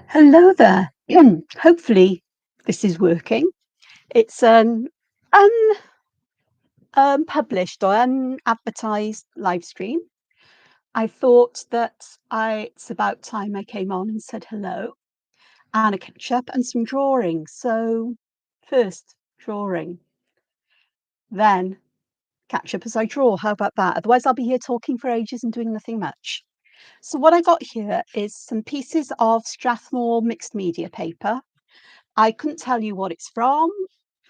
Hello there. Hopefully this is working. It's an unpublished or unadvertised live stream. I thought that it's about time I came on and said hello and a catch up and some drawing. So first drawing, then catch up as I draw. How about that? Otherwise I'll be here talking for ages and doing nothing much. So what I got here is some pieces of Strathmore mixed media paper. I couldn't tell you what it's from.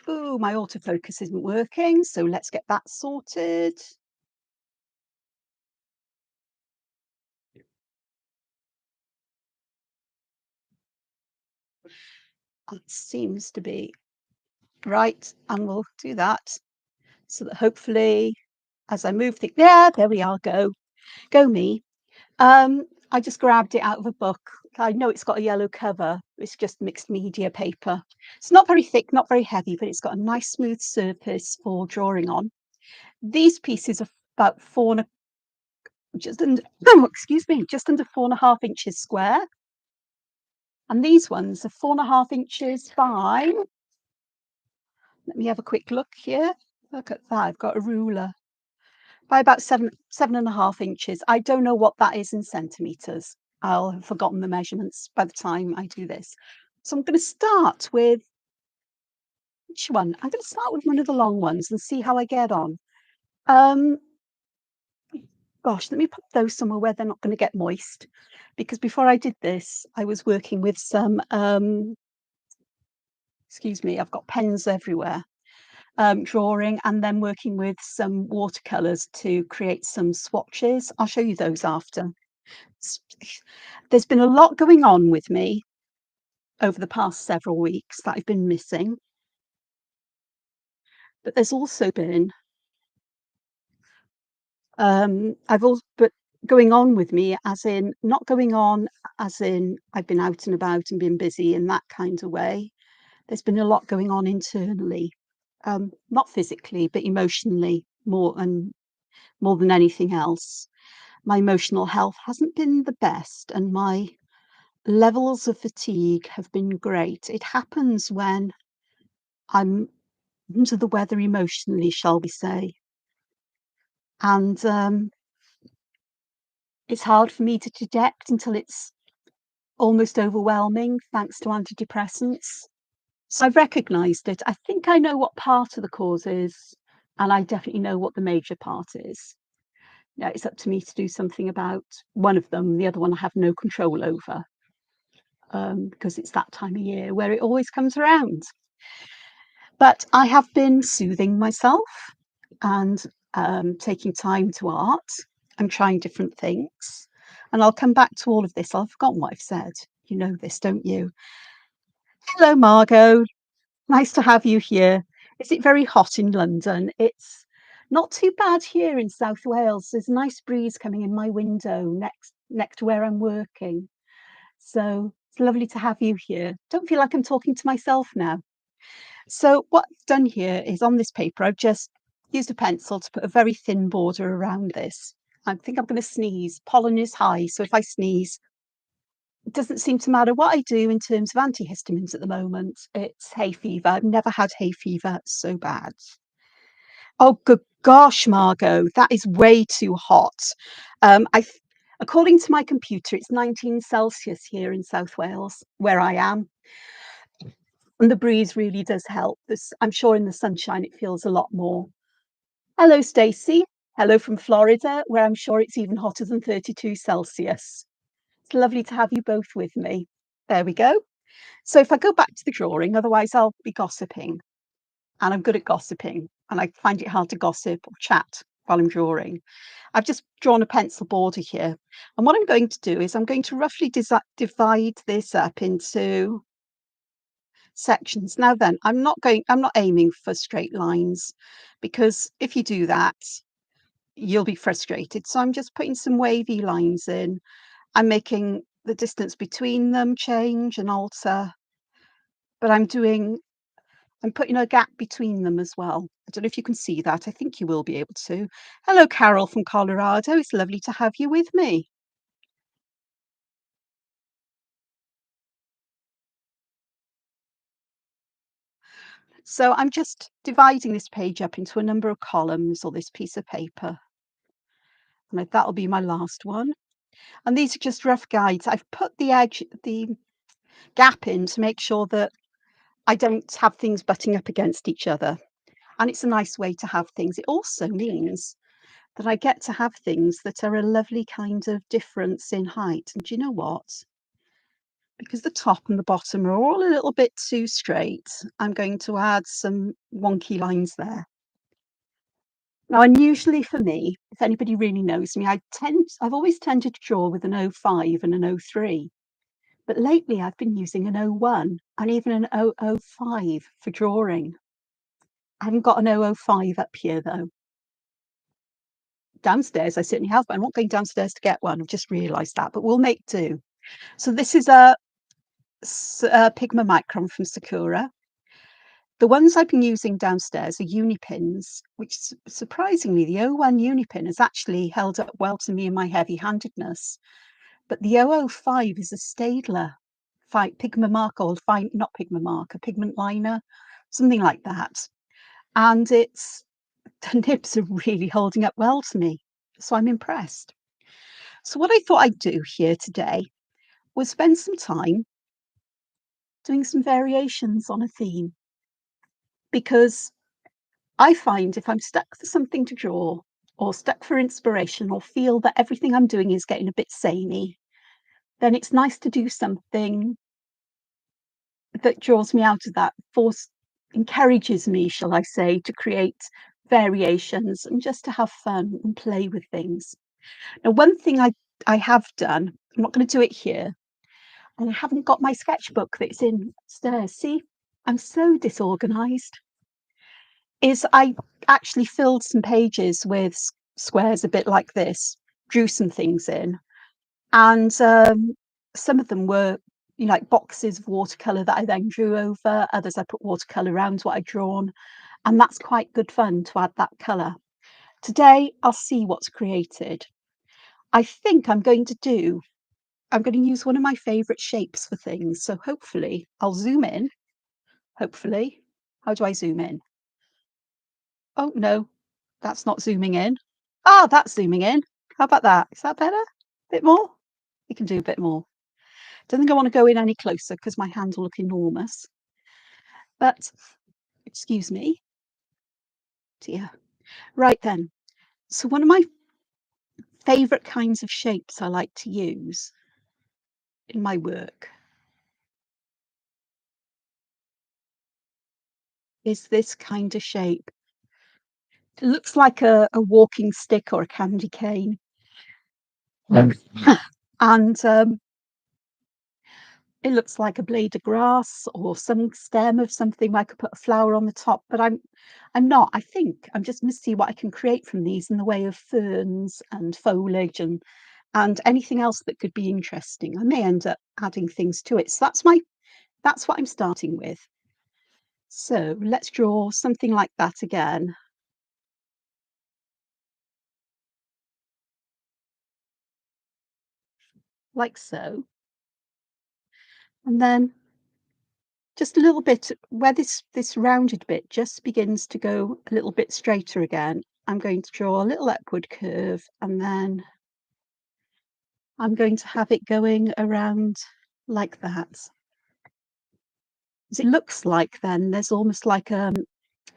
Ooh, my autofocus isn't working, so let's get that sorted. It seems to be right, and we'll do that so that hopefully as I move things, yeah, there we are, go me. I just grabbed it out of a book. I know it's got a yellow cover. It's just mixed media paper. It's not very thick, not very heavy, but it's got a nice smooth surface for drawing on. These pieces are about just under, excuse me, just under 4.5 inches square. And these ones are 4.5 inches by, let me have a quick look here. Look at that, I've got a ruler. By about 7.5 inches. I don't know what that is in centimeters. I'll have forgotten the measurements by the time I do this. So I'm going to start with, which one? I'm going to start with one of the long ones and see how I get on. Um, Gosh, let me put those somewhere where they're not going to get moist. Because before I did this, I was working with some, excuse me, I've got pens everywhere. Drawing and then working with some watercolors to create some swatches. I'll show you those after. There's been a lot going on with me over the past several weeks that I've been missing, but there's also been I've also but going on with me as in not going on as in I've been out and about and been busy in that kind of way. There's been a lot going on internally, not physically, but emotionally more than anything else. My emotional health hasn't been the best, and my levels of fatigue have been great. It happens when I'm under the weather emotionally, shall we say. And it's hard for me to detect until it's almost overwhelming, thanks to antidepressants. So I've recognized it. I think I know what part of the cause is, and I definitely know what the major part is. Now it's up to me to do something about one of them. The other one I have no control over. Because it's that time of year where it always comes around. But I have been soothing myself and taking time to art. I'm trying different things. And I'll come back to all of this. I've forgotten what I've said. You know this, don't you? Hello, Margot. Nice to have you here. Is it very hot in London? It's not too bad here in South Wales. There's a nice breeze coming in my window next to where I'm working. So it's lovely to have you here. Don't feel like I'm talking to myself now. So what I've done here is on this paper, I've just used a pencil to put a very thin border around this. I think I'm going to sneeze. Pollen is high, so if I sneeze, it doesn't seem to matter what I do in terms of antihistamines at the moment. It's hay fever. I've never had hay fever so bad. Oh, good gosh, Margot, that is way too hot. According to my computer, it's 19 Celsius here in South Wales, where I am. And the breeze really does help. I'm sure in the sunshine it feels a lot more. Hello, Stacey. Hello from Florida, where I'm sure it's even hotter than 32 Celsius. It's lovely to have you both with me. There we go. So if I go back to the drawing, otherwise I'll be gossiping. And I'm good at gossiping, and I find it hard to gossip or chat while I'm drawing. I've just drawn a pencil border here. And what I'm going to do is I'm going to roughly divide this up into sections. Now then, I'm not aiming for straight lines, because if you do that, you'll be frustrated. So I'm just putting some wavy lines in. I'm making the distance between them change and alter, but I'm putting a gap between them as well. I don't know if you can see that. I think you will be able to. Hello, Carol from Colorado. It's lovely to have you with me. So I'm just dividing this page up into a number of columns or this piece of paper. And that'll be my last one. And these are just rough guides. I've put the gap in to make sure that I don't have things butting up against each other. And it's a nice way to have things. It also means that I get to have things that are a lovely kind of difference in height. And do you know what? Because the top and the bottom are all a little bit too straight, I'm going to add some wonky lines there. Now, unusually for me, if anybody really knows me, I've always tended to draw with an 05 and an 03, but lately I've been using an 01 and even an 005 for drawing. I haven't got an 005 up here though. Downstairs I certainly have, but I'm not going downstairs to get one. I've just realised that, but we'll make do. So this is a Pigma Micron from Sakura. The ones I've been using downstairs are Unipins, which surprisingly, the 01 Unipin has actually held up well to me in my heavy-handedness. But the 005 is a Staedtler Pigma marker, or not Pigma marker, pigment liner, something like that. And the nibs are really holding up well to me. So I'm impressed. So what I thought I'd do here today was spend some time doing some variations on a theme, because I find if I'm stuck for something to draw or stuck for inspiration or feel that everything I'm doing is getting a bit samey, then it's nice to do something that draws me out of that, encourages me, shall I say, to create variations and just to have fun and play with things. Now, one thing I have done, I'm not going to do it here, and I haven't got my sketchbook that's in upstairs. See, I'm so disorganized. Is I actually filled some pages with squares a bit like this, drew some things in, and some of them were, like boxes of watercolor that I then drew over. Others I put watercolor around what I'd drawn, and that's quite good fun to add that color. Today I'll see what's created. I think I'm going to use one of my favorite shapes for things. So hopefully I'll zoom in. Hopefully. How do I zoom in? Oh no, that's not zooming in. Ah, that's zooming in. How about that? Is that better? Bit more? You can do a bit more. Don't think I want to go in any closer because my hands will look enormous. But excuse me. Dear. Right then. So one of my favorite kinds of shapes I like to use in my work is this kind of shape. It looks like a walking stick or a candy cane. And it looks like a blade of grass or some stem of something. I could put a flower on the top, but I'm not. I think I'm just going to see what I can create from these in the way of ferns and foliage and anything else that could be interesting. I may end up adding things to it. So that's what I'm starting with. So let's draw something like that again. Like so. And then just a little bit where this rounded bit just begins to go a little bit straighter again. I'm going to draw a little upward curve, and then I'm going to have it going around like that. It looks like then there's almost like a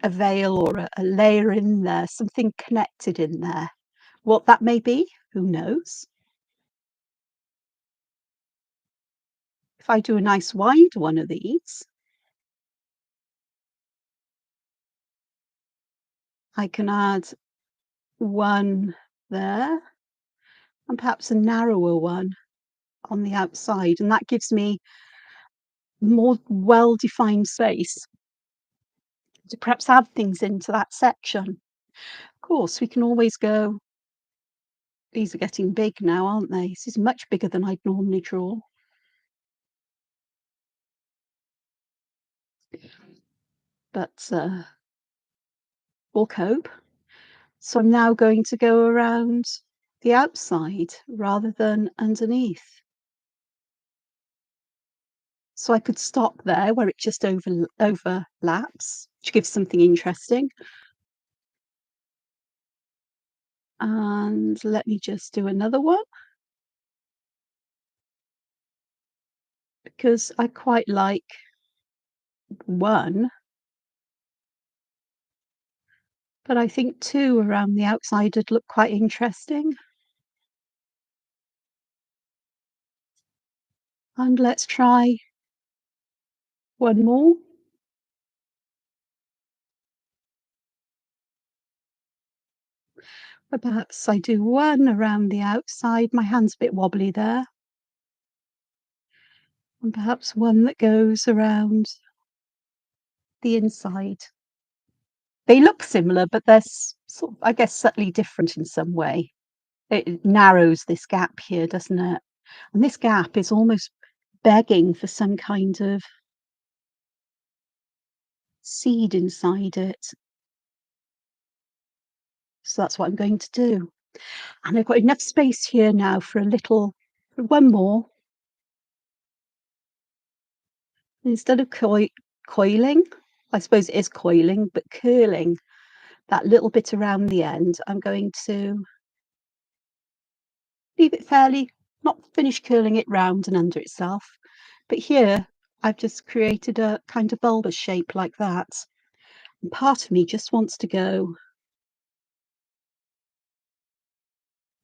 veil or a layer in there, something connected in there. What that may be, who knows? If I do a nice wide one of these, I can add one there and perhaps a narrower one on the outside, and that gives me more well-defined space to perhaps add things into that section. Of course, we can always go, these are getting big now, aren't they? This is much bigger than I'd normally draw. But we'll cope. So I'm now going to go around the outside rather than underneath. So I could stop there where it just overlaps, which gives something interesting. And let me just do another one because I quite like one, but I think two around the outside would look quite interesting. And let's try one more. Or perhaps I do one around the outside. My hand's a bit wobbly there. And perhaps one that goes around the inside. They look similar, but they're sort of, I guess, subtly different in some way. It narrows this gap here, doesn't it? And this gap is almost begging for some kind of seed inside it. So that's what I'm going to do. And I've got enough space here now for for one more. Instead of coiling, I suppose it is coiling, but curling that little bit around the end, I'm going to leave it fairly, not finish curling it round and under itself. But here, I've just created a kind of bulbous shape like that. And part of me just wants to go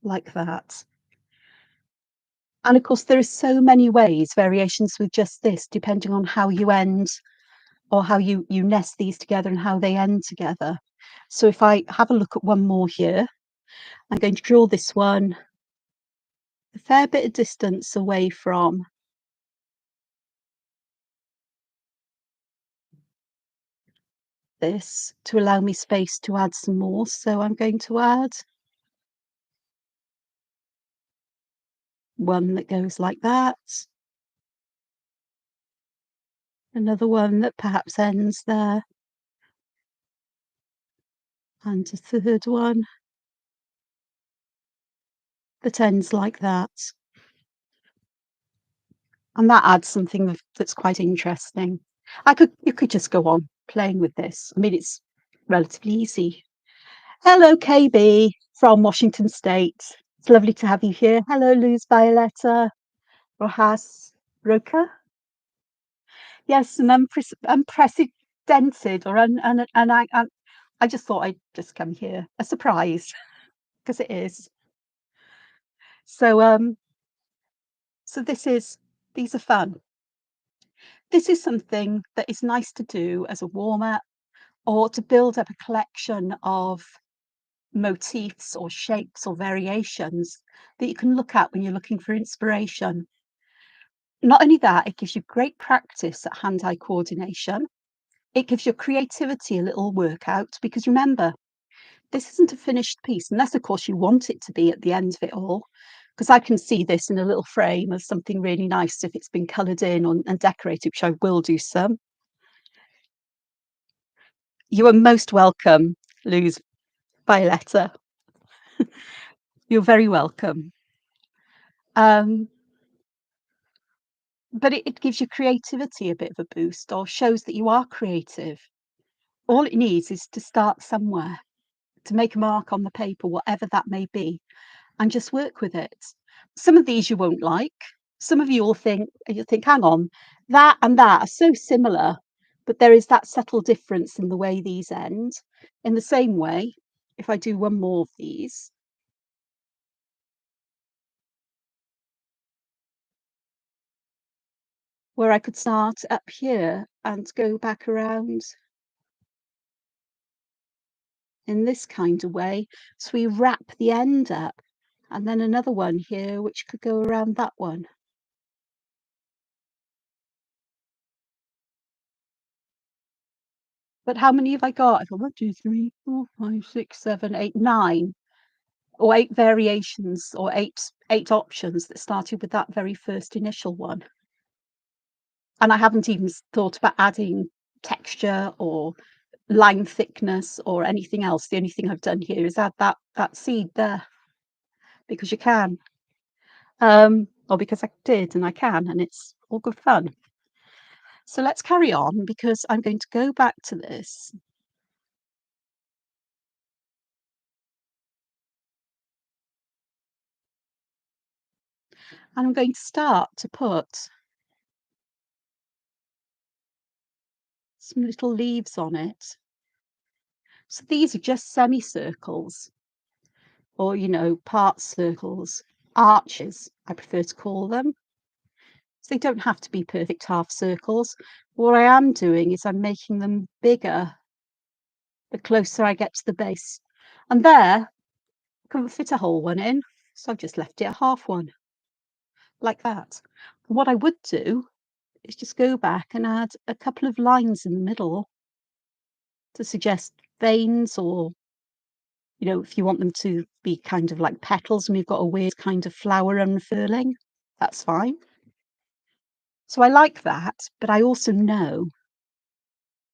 like that. And of course, there are so many ways, variations with just this, depending on how you end or how you nest these together and how they end together. So if I have a look at one more here, I'm going to draw this one a fair bit of distance away from this to allow me space to add some more. So I'm going to add one that goes like that, another one that perhaps ends there, and a third one that ends like that. And that adds something that's quite interesting. You could just go on playing with this. I mean, it's relatively easy. Hello, KB from Washington State. It's lovely to have you here. Hello, Luz Violetta, Rojas, Roca. Yes, an unprecedented, or and I just thought I'd just come here, a surprise, because it is. So so these are fun. This is something that is nice to do as a warm up or to build up a collection of motifs or shapes or variations that you can look at when you're looking for inspiration. Not only that, it gives you great practice at hand-eye coordination. It gives your creativity a little workout because remember, this isn't a finished piece, unless of course you want it to be at the end of it all. Because I can see this in a little frame as something really nice if it's been coloured in and decorated, which I will do some. You are most welcome, Luz Violetta. You're very welcome. Um, but it gives your creativity a bit of a boost or shows that you are creative. All it needs is to start somewhere, to make a mark on the paper, whatever that may be, and just work with it. Some of these you won't like. Some of you will think, hang on, that and that are so similar, but there is that subtle difference in the way these end. In the same way, if I do one more of these, where I could start up here and go back around in this kind of way. So we wrap the end up, and then another one here, which could go around that one. But how many have I got? I've got 1, 2, 3, 4, 5, 6, 7, 8, 9, or 8 variations, or eight options that started with that very first initial one. And I haven't even thought about adding texture or line thickness or anything else. The only thing I've done here is add that seed there because you can, or because I did and I can, and it's all good fun. So let's carry on because I'm going to go back to this. And I'm going to start to put some little leaves on it. So these are just semicircles or, part circles, arches, I prefer to call them. So they don't have to be perfect half circles. What I am doing is I'm making them bigger the closer I get to the base. And there, I couldn't fit a whole one in, so I've just left it a half one, like that. What I would do is just go back and add a couple of lines in the middle to suggest veins or, if you want them to be kind of like petals and we've got a weird kind of flower unfurling, that's fine. So I like that, but I also know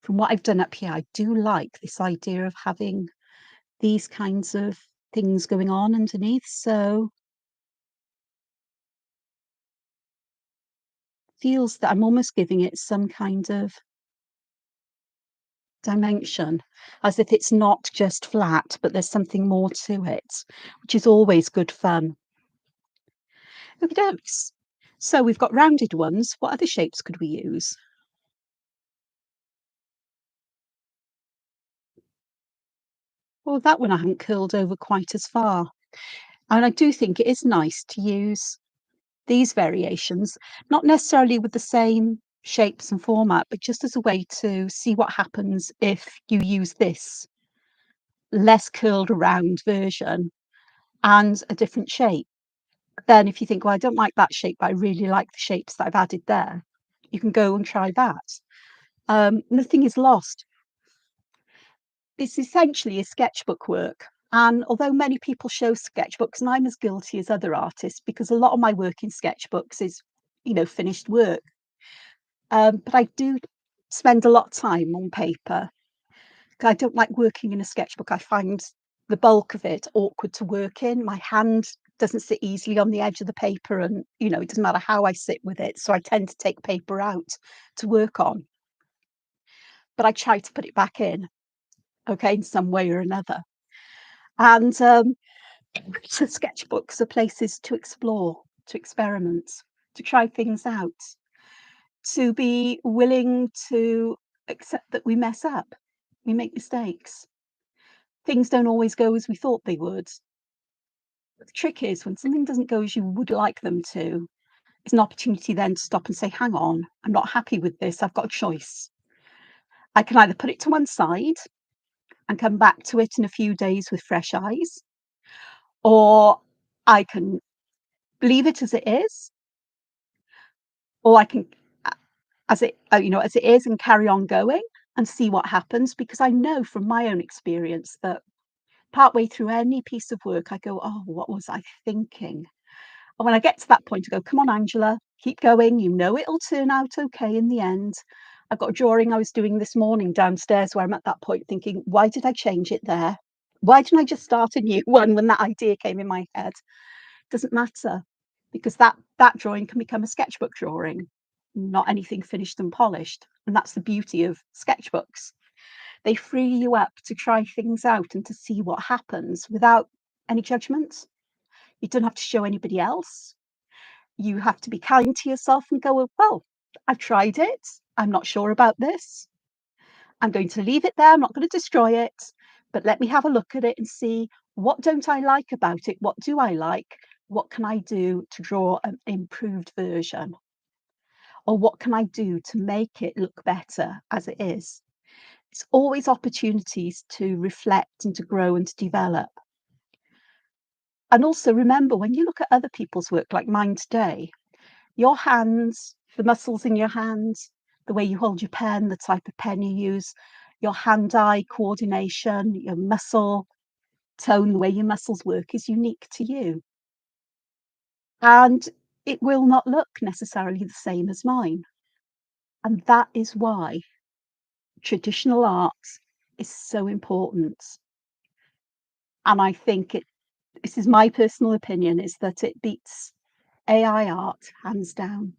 from what I've done up here, I do like this idea of having these kinds of things going on underneath. So feels that I'm almost giving it some kind of dimension, as if it's not just flat, but there's something more to it, which is always good fun. Okay, so we've got rounded ones. What other shapes could we use? Well, that one I haven't curled over quite as far. And I do think it is nice to use these variations, not necessarily with the same shapes and format, but just as a way to see what happens if you use this less curled around version and a different shape. Then if you think, well, I don't like that shape, but I really like the shapes that I've added there, you can go and try that. Nothing is lost. It's essentially a sketchbook work. And although many people show sketchbooks, and I'm as guilty as other artists because a lot of my work in sketchbooks is, finished work. But I do spend a lot of time on paper. I don't like working in a sketchbook. I find the bulk of it awkward to work in. My hand doesn't sit easily on the edge of the paper, and it doesn't matter how I sit with it. So I tend to take paper out to work on, but I try to put it back in, okay, in some way or another. And so sketchbooks are places to explore, to experiment, to try things out, to be willing to accept that we mess up, we make mistakes. Things don't always go as we thought they would. But the trick is when something doesn't go as you would like them to, it's an opportunity then to stop and say, hang on, I'm not happy with this. I've got a choice. I can either put it to one side and come back to it in a few days with fresh eyes, or I can leave it as it is, or I can, as it is and carry on going and see what happens. Because I know from my own experience that partway through any piece of work, I go, oh, what was I thinking? And when I get to that point, I go, come on, Angela, keep going. You know it'll turn out okay in the end. I've got a drawing I was doing this morning downstairs where I'm at that point thinking, why did I change it there? Why didn't I just start a new one when that idea came in my head? Doesn't matter, because that drawing can become a sketchbook drawing, not anything finished and polished. And that's the beauty of sketchbooks. They free you up to try things out and to see what happens without any judgment. You don't have to show anybody else. You have to be kind to yourself and go, well, I've tried it. I'm not sure about this. I'm going to leave it there. I'm not going to destroy it, but let me have a look at it and see, what don't I like about it? What do I like? What can I do to draw an improved version? Or what can I do to make it look better as it is? It's always opportunities to reflect and to grow and to develop. And also remember, when you look at other people's work like mine today, your hands, the muscles in your hands, the way you hold your pen, the type of pen you use, your hand-eye coordination, your muscle tone, the way your muscles work is unique to you. And it will not look necessarily the same as mine. And that is why traditional art is so important. And I think this is my personal opinion, is that it beats AI art hands down,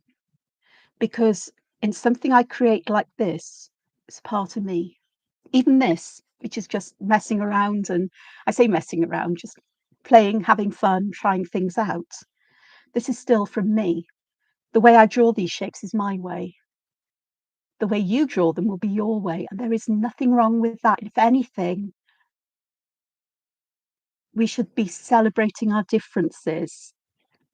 because in something I create like this, it's part of me. Even this, which is just messing around, and I say messing around, just playing, having fun, trying things out. This is still from me. The way I draw these shapes is my way. The way you draw them will be your way, and there is nothing wrong with that. If anything, we should be celebrating our differences,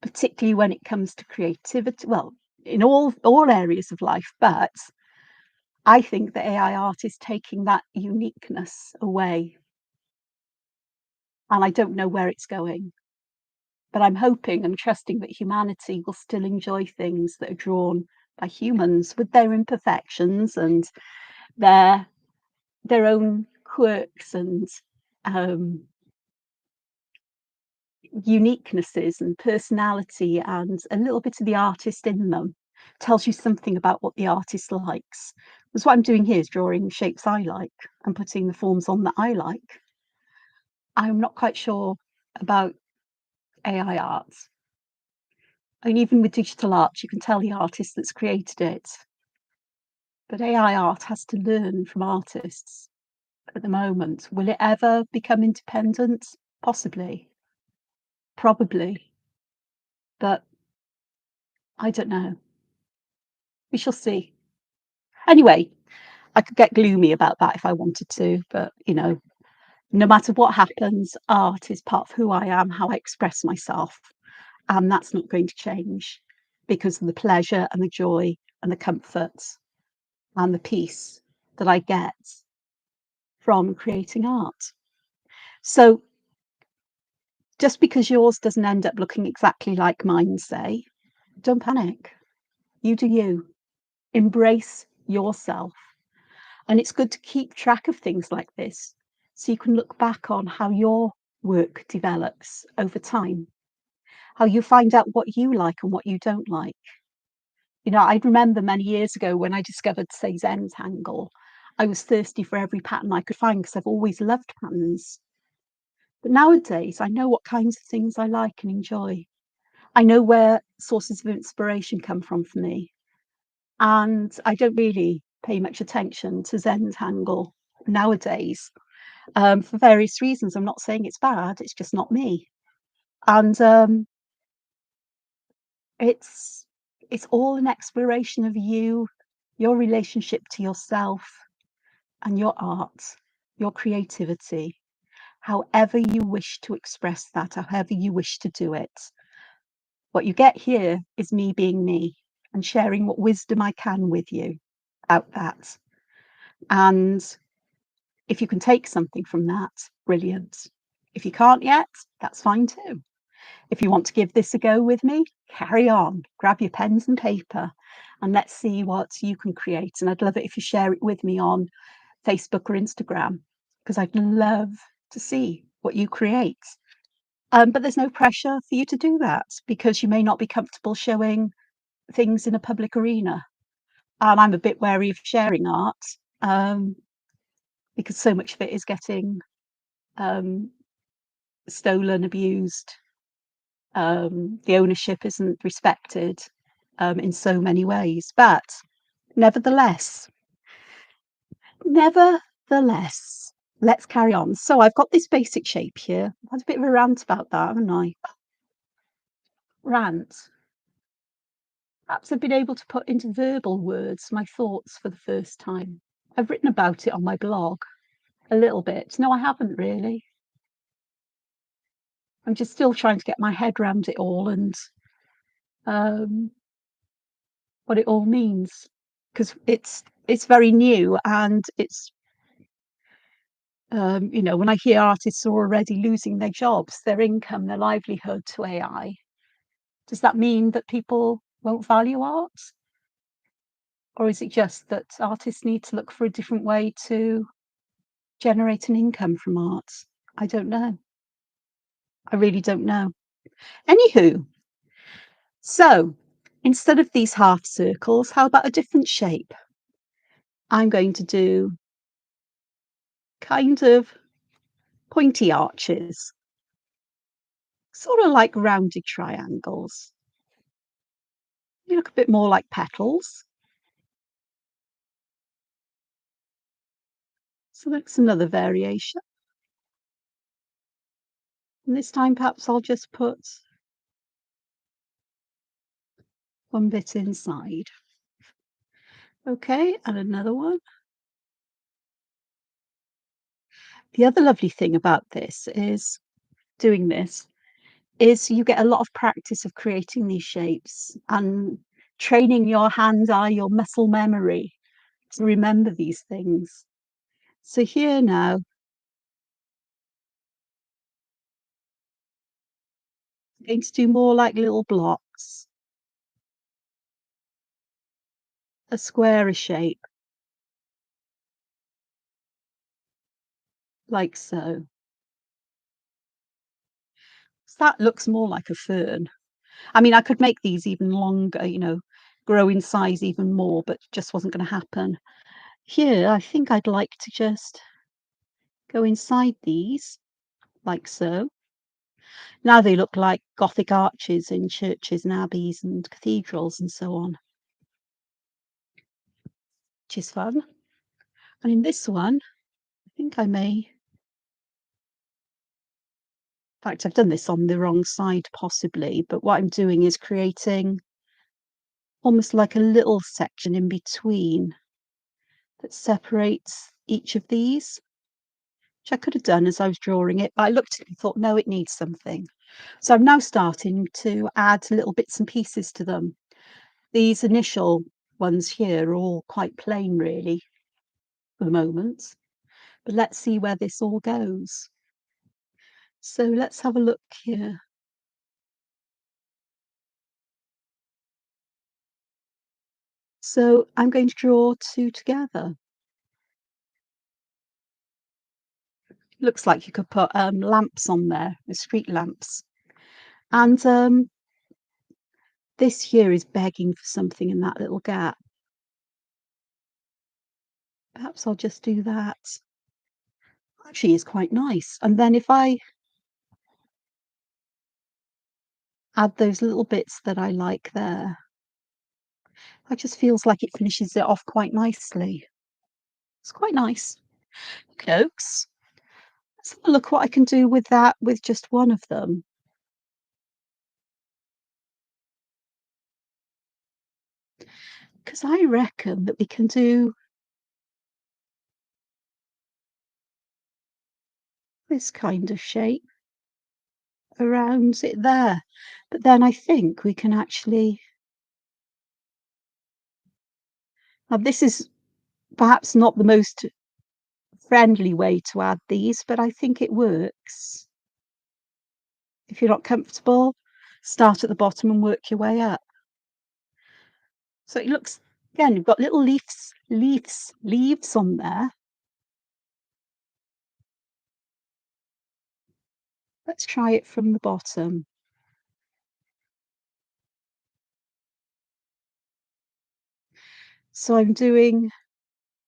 particularly when it comes to creativity. Well, in all areas of life, but I think that AI art is taking that uniqueness away, and I don't know where it's going. But I'm hoping and trusting that humanity will still enjoy things that are drawn by humans with their imperfections and their their own quirks and um, uniquenesses and personality, and a little bit of the artist in them tells you something about what the artist likes. Because what I'm doing here is drawing shapes I like and putting the forms on that I like. I'm not quite sure about AI art. And even with digital art, you can tell the artist that's created it. But AI art has to learn from artists at the moment. Will it ever become independent? Possibly, probably, but I don't know. We shall see. Anyway, I could get gloomy about that if I wanted to, but no matter what happens, art is part of who I am, how I express myself, and that's not going to change because of the pleasure and the joy and the comfort and the peace that I get from creating art. So just because yours doesn't end up looking exactly like mine, say, don't panic. You do you. Embrace yourself. And it's good to keep track of things like this so you can look back on how your work develops over time, how you find out what you like and what you don't like. I remember many years ago when I discovered, say, Zentangle, I was thirsty for every pattern I could find because I've always loved patterns. But nowadays, I know what kinds of things I like and enjoy. I know where sources of inspiration come from for me. And I don't really pay much attention to Zentangle nowadays for various reasons. I'm not saying it's bad, it's just not me. And it's it's all an exploration of you, your relationship to yourself and your art, your creativity, however you wish to express that, however you wish to do it. What you get here is me being me and sharing what wisdom I can with you about that. And if you can take something from that, brilliant. If you can't yet, that's fine too. If you want to give this a go with me, carry on. Grab your pens and paper and let's see what you can create. And I'd love it if you share it with me on Facebook or Instagram, because I'd love to see what you create. But there's no pressure for you to do that because you may not be comfortable showing things in a public arena. And I'm a bit wary of sharing art um, because so much of it is getting um, stolen, abused. The ownership isn't respected in so many ways. But nevertheless, nevertheless, let's carry on. So I've got this basic shape here. I had a bit of a rant about that, haven't I? Rant. Perhaps I've been able to put into verbal words my thoughts for the first time. I've written about it on my blog a little bit. No, I haven't really. I'm just still trying to get my head around it all and um, what it all means, because it's very new and it's when I hear artists are already losing their jobs, their income, their livelihood to AI, does that mean that people won't value art? Or is it just that artists need to look for a different way to generate an income from art? I don't know. I really don't know. Anywho, so instead of these half circles, how about a different shape? I'm going to do kind of pointy arches, sort of like rounded triangles. You look a bit more like petals. So that's another variation. And this time perhaps I'll just put one bit inside. Okay, and another one. The other lovely thing about this is doing this is you get a lot of practice of creating these shapes and training your hand-eye, your muscle memory to remember these things. So here now, I'm going to do more like little blocks, a squarish shape, like so. So that looks more like a fern. I mean, I could make these even longer, grow in size even more, but just wasn't going to happen. Here, I think I'd like to just go inside these, like so. Now they look like Gothic arches in churches and abbeys and cathedrals and so on, which is fun. And in this one, I think I may, in fact, I've done this on the wrong side possibly, but what I'm doing is creating almost like a little section in between that separates each of these, which I could have done as I was drawing it, but I looked at it and thought, no, it needs something. So I'm now starting to add little bits and pieces to them. These initial ones here are all quite plain, really, for the moment, but let's see where this all goes. So let's have a look here. So I'm going to draw two together. Looks like you could put lamps on there, the street lamps. And this here is begging for something in that little gap. Perhaps I'll just do that. Actually, is quite nice. And then if I add those little bits that I like there, it just feels like it finishes it off quite nicely. It's quite nice. Cokes. Let's have a look what I can do with that with just one of them. Because I reckon that we can do this kind of shape around it there. But then I think we can actually, now this is perhaps not the most friendly way to add these, but I think it works. If you're not comfortable, start at the bottom and work your way up. So it looks, again, you've got little leaves on there. Let's try it from the bottom. So I'm doing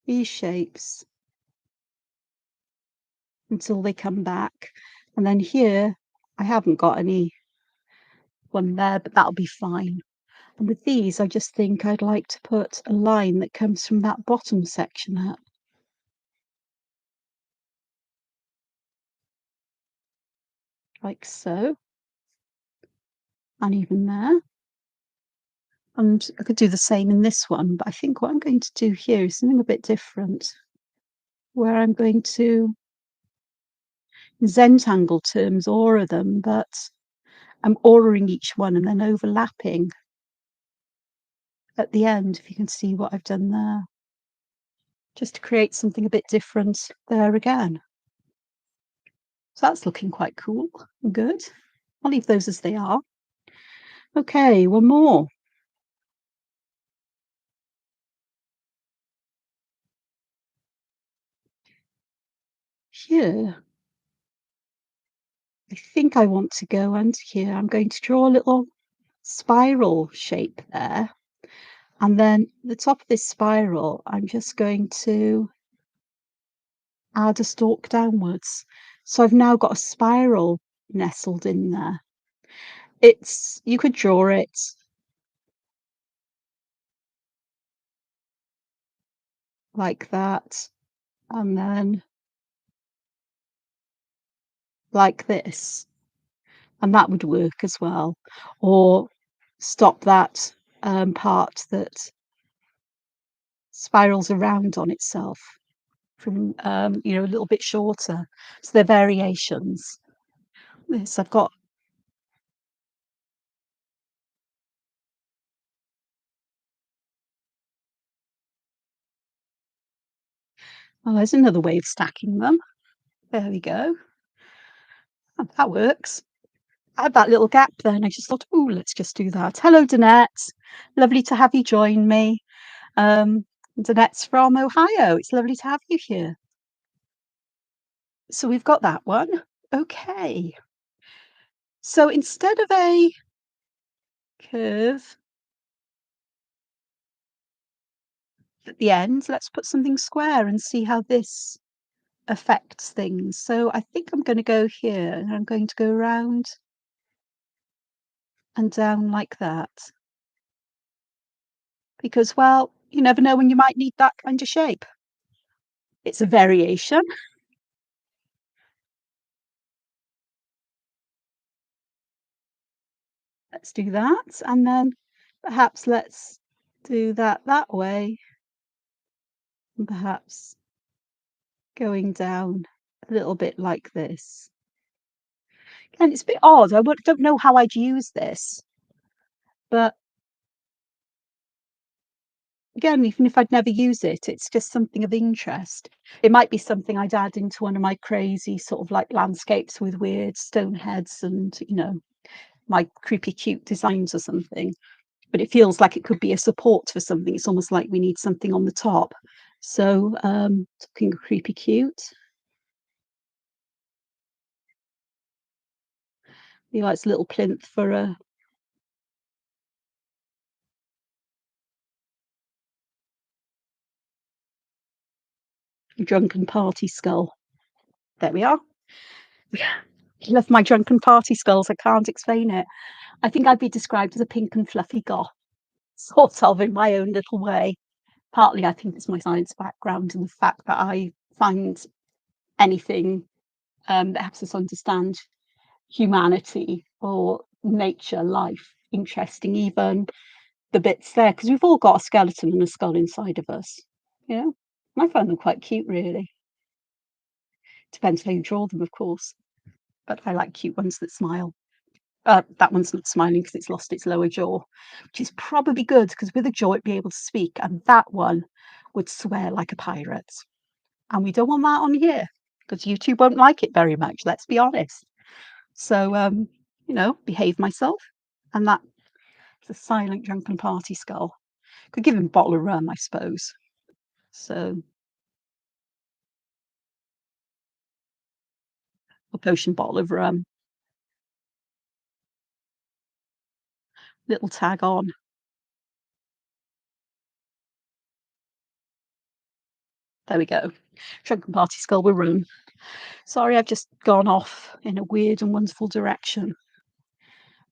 these shapes until they come back. And then here, I haven't got any one there, but that'll be fine. And with these, I just think I'd like to put a line that comes from that bottom section up. Like so. And even there. And I could do the same in this one, but I think what I'm going to do here is something a bit different, where I'm going to, in Zentangle terms, aura them, but I'm auraing each one and then overlapping at the end, if you can see what I've done there, just to create something a bit different there again. So that's looking quite cool and good. I'll leave those as they are. Okay, one more. Here, I think I want to go under here. I'm going to draw a little spiral shape there. And then the top of this spiral, I'm just going to add a stalk downwards. So I've now got a spiral nestled in there. You could draw it like that. and then like this, and that would work as well. Or stop that, part that spirals around on itself from, a little bit shorter. So they're variations. This I've got. Oh, there's another way of stacking them. There we go. Oh, that works. I had that little gap there, and I just thought, "Ooh, let's just do that." Hello, Danette. Lovely to have you join me. Um, Danette's from Ohio. It's lovely to have you here. So we've got that one. Okay. So instead of a curve at the end, let's put something square and see how this affects things. So I think I'm going to go here and I'm going to go around and down like that because, well, you never know when you might need that kind of shape. It's a variation. Let's do that. And then perhaps let's do that way and perhaps going down a little bit like this. And it's a bit odd. Don't know how I'd use this, but again, even if I'd never use it, it's just something of interest. It might be something I'd add into one of my crazy sort of like landscapes with weird stone heads and, my creepy cute designs or something. But it feels like it could be a support for something. It's almost like we need something on the top. So, talking of creepy cute, it's a little plinth for a drunken party skull. There we are. I love my drunken party skulls. I can't explain it. I think I'd be described as a pink and fluffy goth, sort of in my own little way. Partly, I think it's my science background and the fact that I find anything that helps us understand humanity or nature, life interesting, even the bits there, because we've all got a skeleton and a skull inside of us. You know, I find them quite cute, really. Depends how you draw them, of course, but I like cute ones that smile. That one's not smiling because it's lost its lower jaw, which is probably good because with a jaw it'd be able to speak, and that one would swear like a pirate. And we don't want that on here because YouTube won't like it very much, let's be honest. So, behave myself. And that's a silent drunken party skull. Could give him a bottle of rum, I suppose. So, a potion bottle of rum, little tag on. There we go. Drunken party skull with rum. Sorry, I've just gone off in a weird and wonderful direction.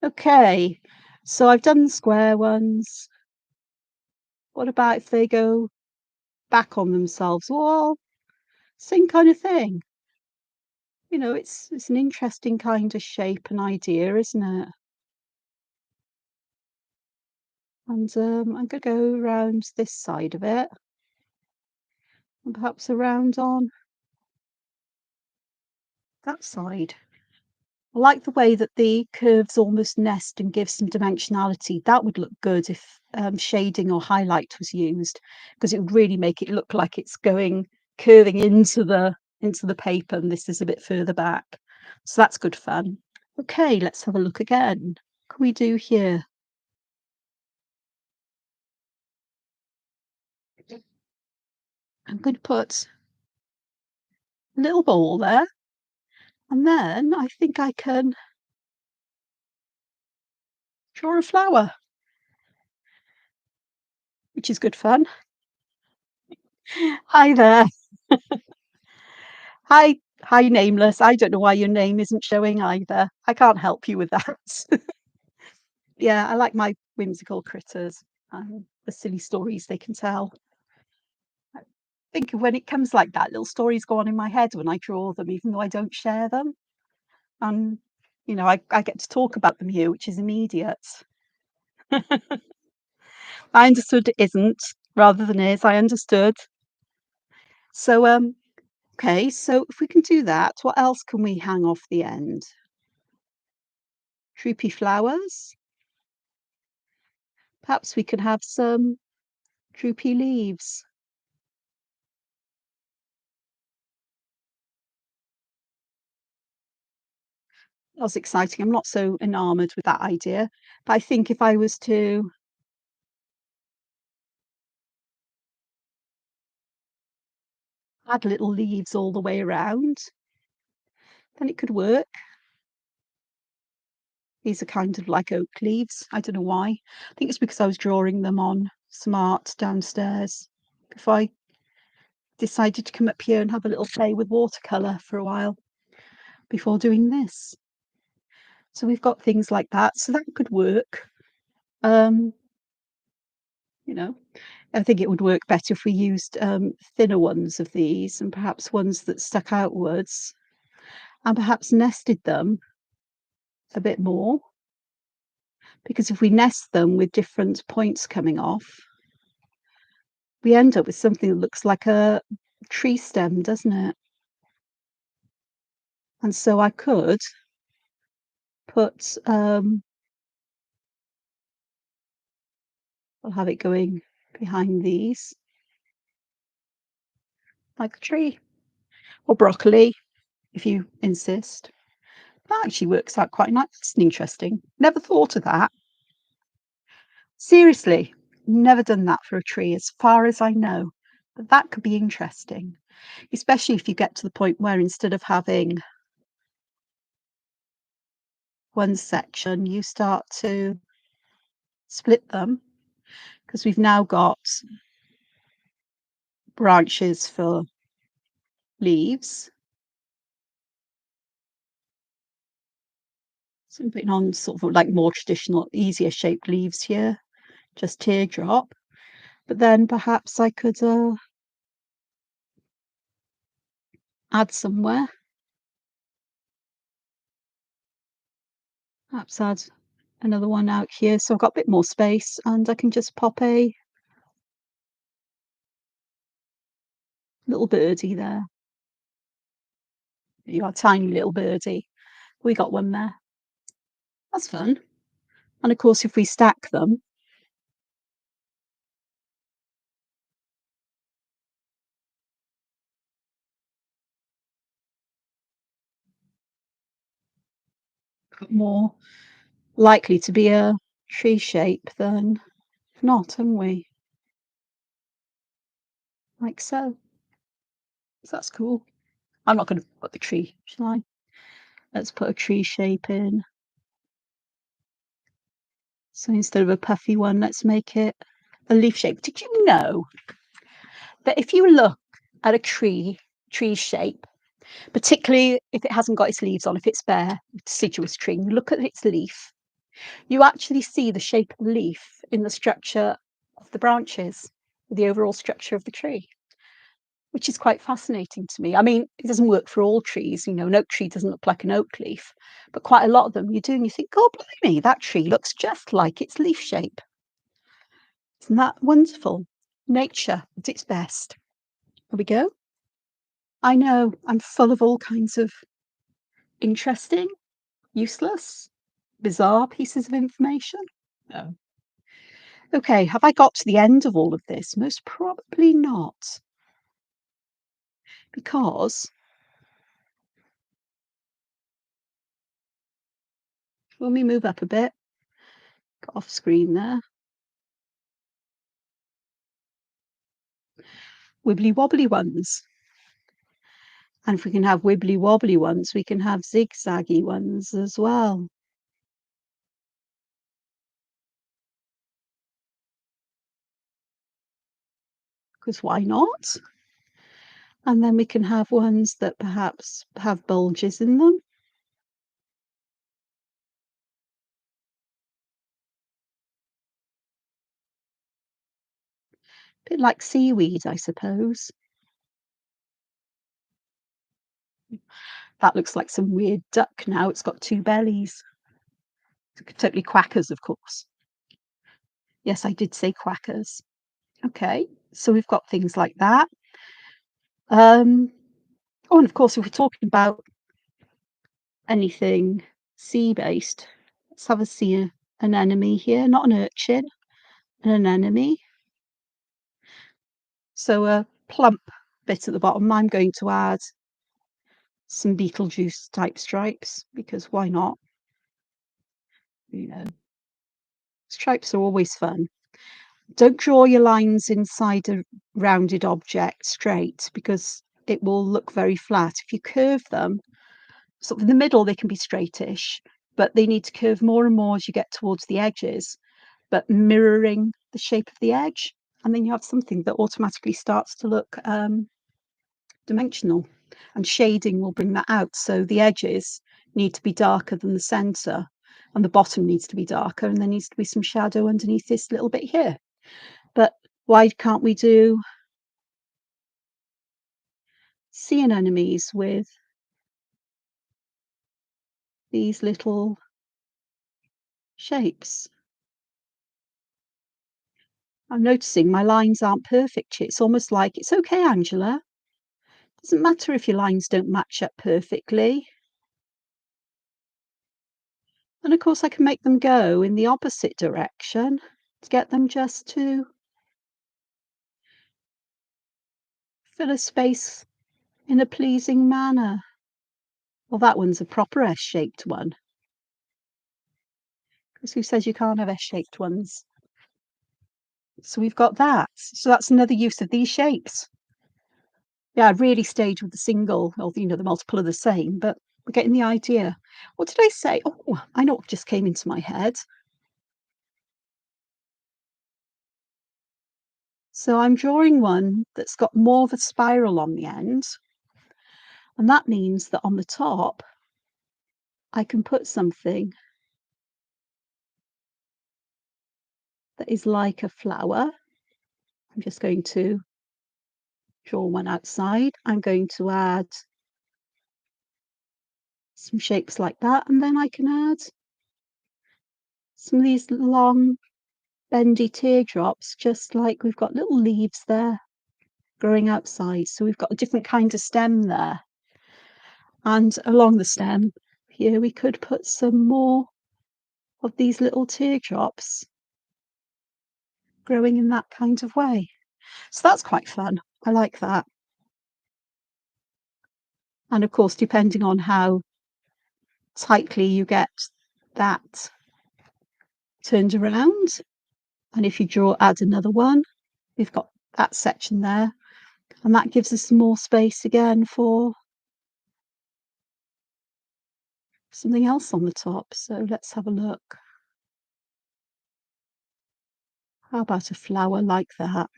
Okay, so I've done the square ones. What about if they go back on themselves? Well, same kind of thing. It's an interesting kind of shape and idea, isn't it? And I'm gonna go around this side of it and perhaps around on that side. I like the way that the curves almost nest and give some dimensionality. That would look good if shading or highlight was used, because it would really make it look like it's going curving into the paper, and this is a bit further back. So that's good fun. Okay, let's have a look again. What can we do here? I'm going to put a little ball there, and then I think I can draw a flower, which is good fun. Hi there. Hi, nameless. I don't know why your name isn't showing either. I can't help you with that. Yeah, I like my whimsical critters and the silly stories they can tell. think when it comes like that, little stories go on in my head when I draw them, even though I don't share them. And, I get to talk about them here, which is immediate. I understood it isn't rather than is. I understood. So, okay, so if we can do that, what else can we hang off the end? Droopy flowers? Perhaps we could have some droopy leaves. That's exciting. I'm not so enamored with that idea, but I think if I was to add little leaves all the way around, then it could work. These are kind of like oak leaves. I don't know why. I think it's because I was drawing them on some art downstairs before I decided to come up here and have a little play with watercolour for a while before doing this. So we've got things like that. So that could work. Um, you know, I think it would work better if we used thinner ones of these and perhaps ones that stuck outwards and perhaps nested them a bit more. Because if we nest them with different points coming off, we end up with something that looks like a tree stem, doesn't it? And so I could put, I'll have it going behind these, like a tree, or broccoli, if you insist. That actually works out quite nice and interesting. Never thought of that. Seriously, never done that for a tree as far as I know. But that could be interesting, especially if you get to the point where instead of having one section, you start to split them because we've now got branches for leaves. So I'm putting on sort of like more traditional, easier shaped leaves here, just teardrop. But then perhaps I could add somewhere, perhaps add another one out here. So I've got a bit more space and I can just pop a little birdie there. You are a tiny little birdie. We got one there. That's fun. And of course, if we stack them, more likely to be a tree shape than not, haven't we? Like so. So that's cool. I'm not going to put the tree, shall I? Let's put a tree shape in. So instead of a puffy one, let's make it a leaf shape. Did you know that if you look at a tree shape, particularly if it hasn't got its leaves on, if it's bare, deciduous tree, and you look at its leaf, you actually see the shape of the leaf in the structure of the branches, the overall structure of the tree, which is quite fascinating to me. I mean, it doesn't work for all trees. An oak tree doesn't look like an oak leaf, but quite a lot of them you do, and you think, oh, blimey, that tree looks just like its leaf shape. Isn't that wonderful? Nature at its best. There we go. I know, I'm full of all kinds of interesting, useless, bizarre pieces of information. No. Okay, have I got to the end of all of this? Most probably not, because when we move up a bit, got off screen there, wibbly wobbly ones. And if we can have wibbly wobbly ones, we can have zigzaggy ones as well. Because why not? And then we can have ones that perhaps have bulges in them. A bit like seaweed, I suppose. That looks like some weird duck now. It's got two bellies. Totally quackers, of course. Yes, I did say quackers. Okay, so we've got things like that. Um, oh, and of course, if we're talking about anything sea-based, let's have a sea anemone here, not an urchin, an anemone. So a plump bit at the bottom, I'm going to add some Beetlejuice type stripes because why not? You know, stripes are always fun. Don't draw your lines inside a rounded object straight because it will look very flat. If you curve them, sort of in the middle, they can be straightish, but they need to curve more and more as you get towards the edges, but mirroring the shape of the edge. And then you have something that automatically starts to look dimensional. And shading will bring that out. So the edges need to be darker than the center, and the bottom needs to be darker, and there needs to be some shadow underneath this little bit here. But why can't we do sea anemones with these little shapes? I'm noticing my lines aren't perfect. It's almost like, it's okay, Angela. Doesn't matter if your lines don't match up perfectly. And of course, I can make them go in the opposite direction to get them just to fill a space in a pleasing manner. Well, that one's a proper S-shaped one. Because who says you can't have S-shaped ones? So we've got that. So that's another use of these shapes. Yeah, I really stayed with the single, or the multiple are the same, but we're getting the idea. What did I say? Oh, I know what just came into my head. So I'm drawing one that's got more of a spiral on the end, and that means that on the top, I can put something that is like a flower. I'm just going to draw one outside. I'm going to add some shapes like that, and then I can add some of these long bendy teardrops, just like we've got little leaves there growing outside. So we've got a different kind of stem there. And along the stem here, we could put some more of these little teardrops growing in that kind of way. So that's quite fun. I like that. And of course, depending on how tightly you get that turned around, and if you add another one, we've got that section there, and that gives us some more space again for something else on the top. So let's have a look. How about a flower like that?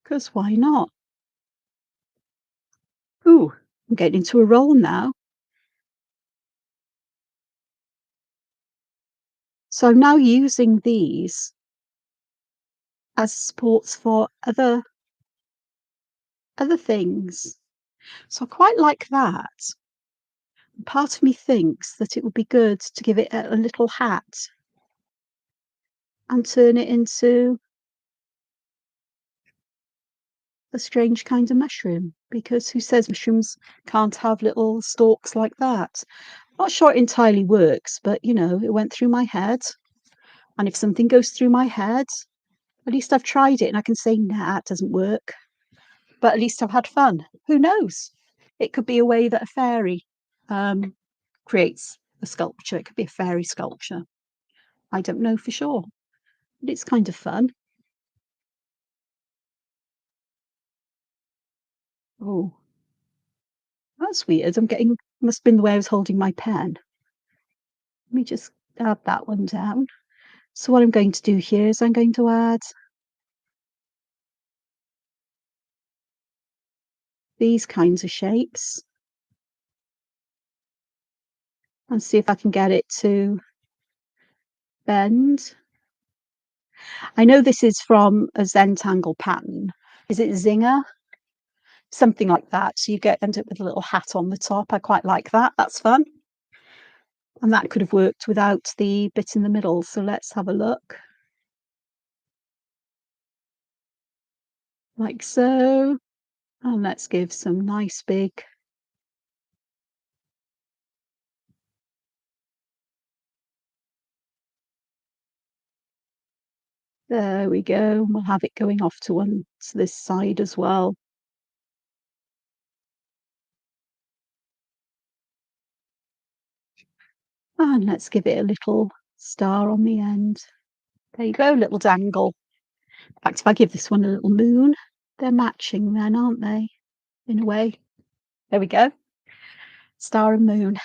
Because why not? Ooh, I'm getting into a roll now. So I'm now using these as supports for other things. So I quite like that. Part of me thinks that it would be good to give it a little hat and turn it into a strange kind of mushroom, because who says mushrooms can't have little stalks like that? Not sure it entirely works, but it went through my head. And if something goes through my head, at least I've tried it and I can say, nah, it doesn't work. But at least I've had fun. Who knows? It could be a way that a fairy creates a sculpture. It could be a fairy sculpture. I don't know for sure, but it's kind of fun. Oh, that's weird. Must have been the way I was holding my pen. Let me just add that one down. So what I'm going to do here is I'm going to add these kinds of shapes and see if I can get it to bend. I know this is from a Zentangle pattern. Is it Zinger? something like that. So you end up with a little hat on the top. I quite like that. That's fun. And that could have worked without the bit in the middle. So let's have a look. Like so. And let's give some nice big. There we go. We'll have it going off to this side as well. And let's give it a little star on the end. There you go, little dangle. In fact, if I give this one a little moon, they're matching then, aren't they? In a way. There we go. Star and moon.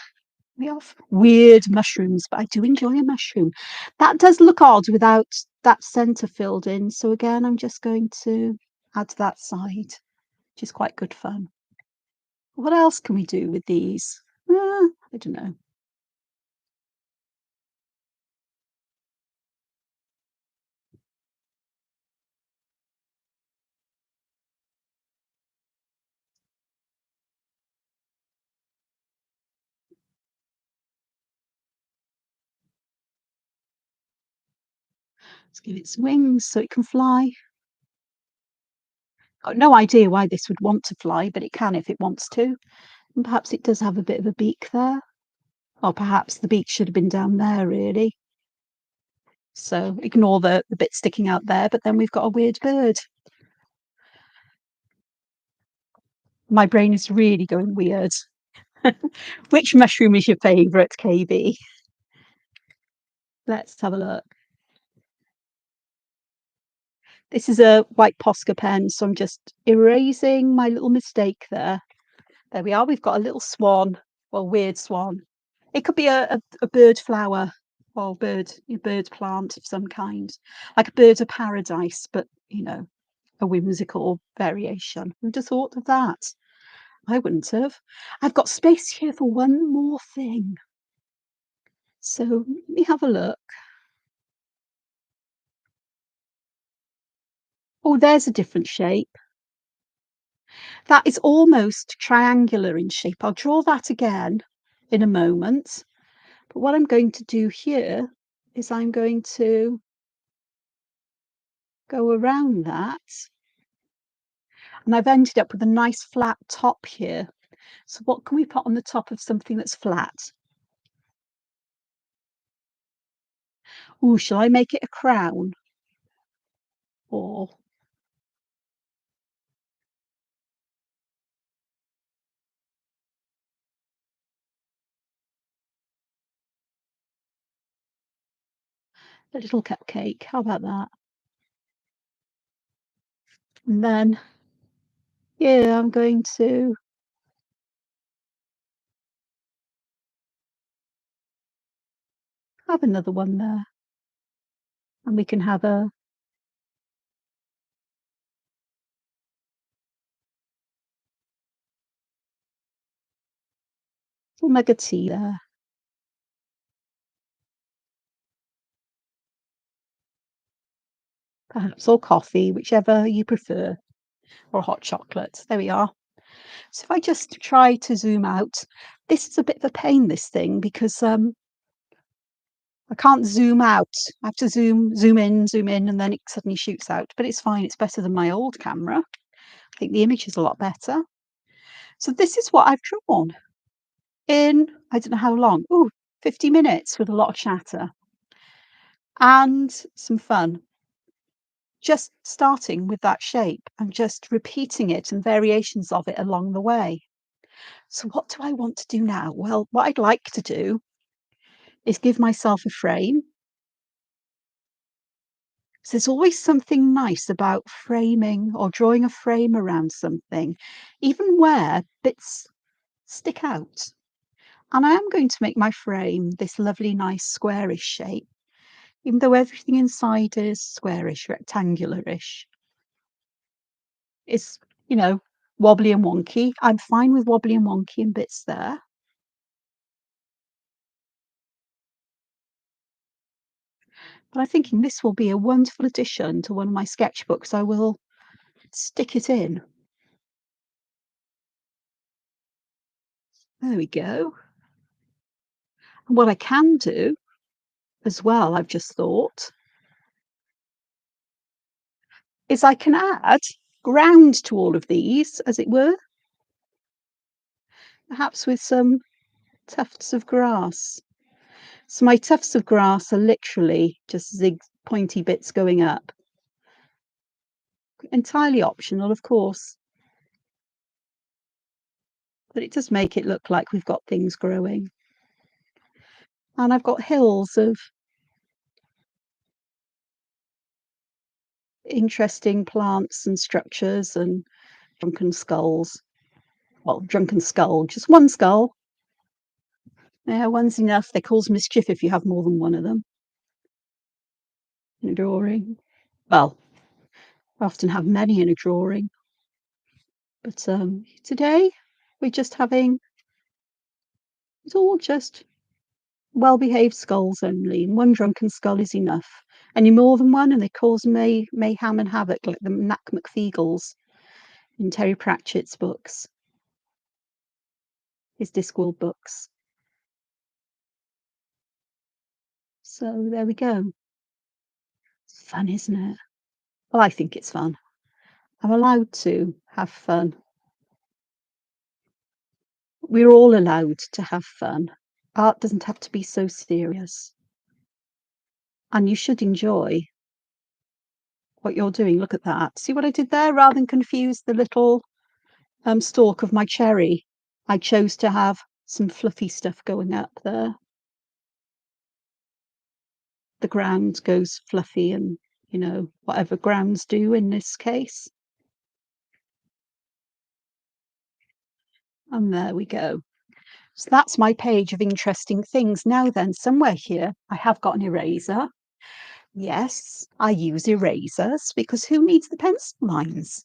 We have weird mushrooms, but I do enjoy a mushroom. That does look odd without that centre filled in. So again, I'm just going to add that side, which is quite good fun. What else can we do with these? I don't know. Let's give it some wings so it can fly. Got no idea why this would want to fly, but it can if it wants to. And perhaps it does have a bit of a beak there. Or perhaps the beak should have been down there, really. So ignore the bit sticking out there, but then we've got a weird bird. My brain is really going weird. Which mushroom is your favourite, KB? Let's have a look. This is a white Posca pen, so I'm just erasing my little mistake there. There we are. We've got a little swan, well, weird swan. It could be a bird flower or bird plant of some kind, like a bird of paradise, but a whimsical variation. Who'd have thought of that? I wouldn't have. I've got space here for one more thing. So let me have a look. Oh, there's a different shape. That is almost triangular in shape. I'll draw that again in a moment. But what I'm going to do here is I'm going to go around that. And I've ended up with a nice flat top here. So what can we put on the top of something that's flat? Oh, shall I make it a crown? Or a little cupcake? How about that? And then, yeah, I'm going to have another one there. And we can have a little mug of tea there. Perhaps, or coffee, whichever you prefer, or hot chocolate. There we are. So if I just try to zoom out, this is a bit of a pain, this thing, because I can't zoom out. I have to zoom in, and then it suddenly shoots out. But it's fine. It's better than my old camera. I think the image is a lot better. So this is what I've drawn in, I don't know how long. Oh, 50 minutes with a lot of chatter and some fun. Just starting with that shape and just repeating it and variations of it along the way. So what do I want to do now? Well, what I'd like to do is give myself a frame. So there's always something nice about framing or drawing a frame around something, even where bits stick out. And I am going to make my frame this lovely, nice squarish shape, even though everything inside is squarish, rectangularish. It's, you know, wobbly and wonky. I'm fine with wobbly and wonky and bits there. But I'm thinking this will be a wonderful addition to one of my sketchbooks. I will stick it in. There we go. And what I can do as well, I've just thought, is I can add ground to all of these, as it were, perhaps with some tufts of grass. So my tufts of grass are literally just pointy bits going up. Entirely optional, of course, but it does make it look like we've got things growing. And I've got hills of interesting plants and structures and drunken skulls. Well, drunken skull, just one skull. Yeah, one's enough. They cause mischief if you have more than one of them in a drawing. Well, I often have many in a drawing, but today we're just having it's all just well-behaved skulls only, and one drunken skull is enough. Any more than one, and they cause mayhem and havoc, like the Knack McFeagles in Terry Pratchett's books, his Discworld books. So there we go. It's fun, isn't it? Well, I think it's fun. I'm allowed to have fun. We're all allowed to have fun. Art doesn't have to be so serious. And you should enjoy what you're doing. Look at that. See what I did there? Rather than confuse the little stalk of my cherry, I chose to have some fluffy stuff going up there. The ground goes fluffy and, whatever grounds do in this case. And there we go. So that's my page of interesting things. Now then, somewhere here, I have got an eraser. Yes, I use erasers because who needs the pencil lines?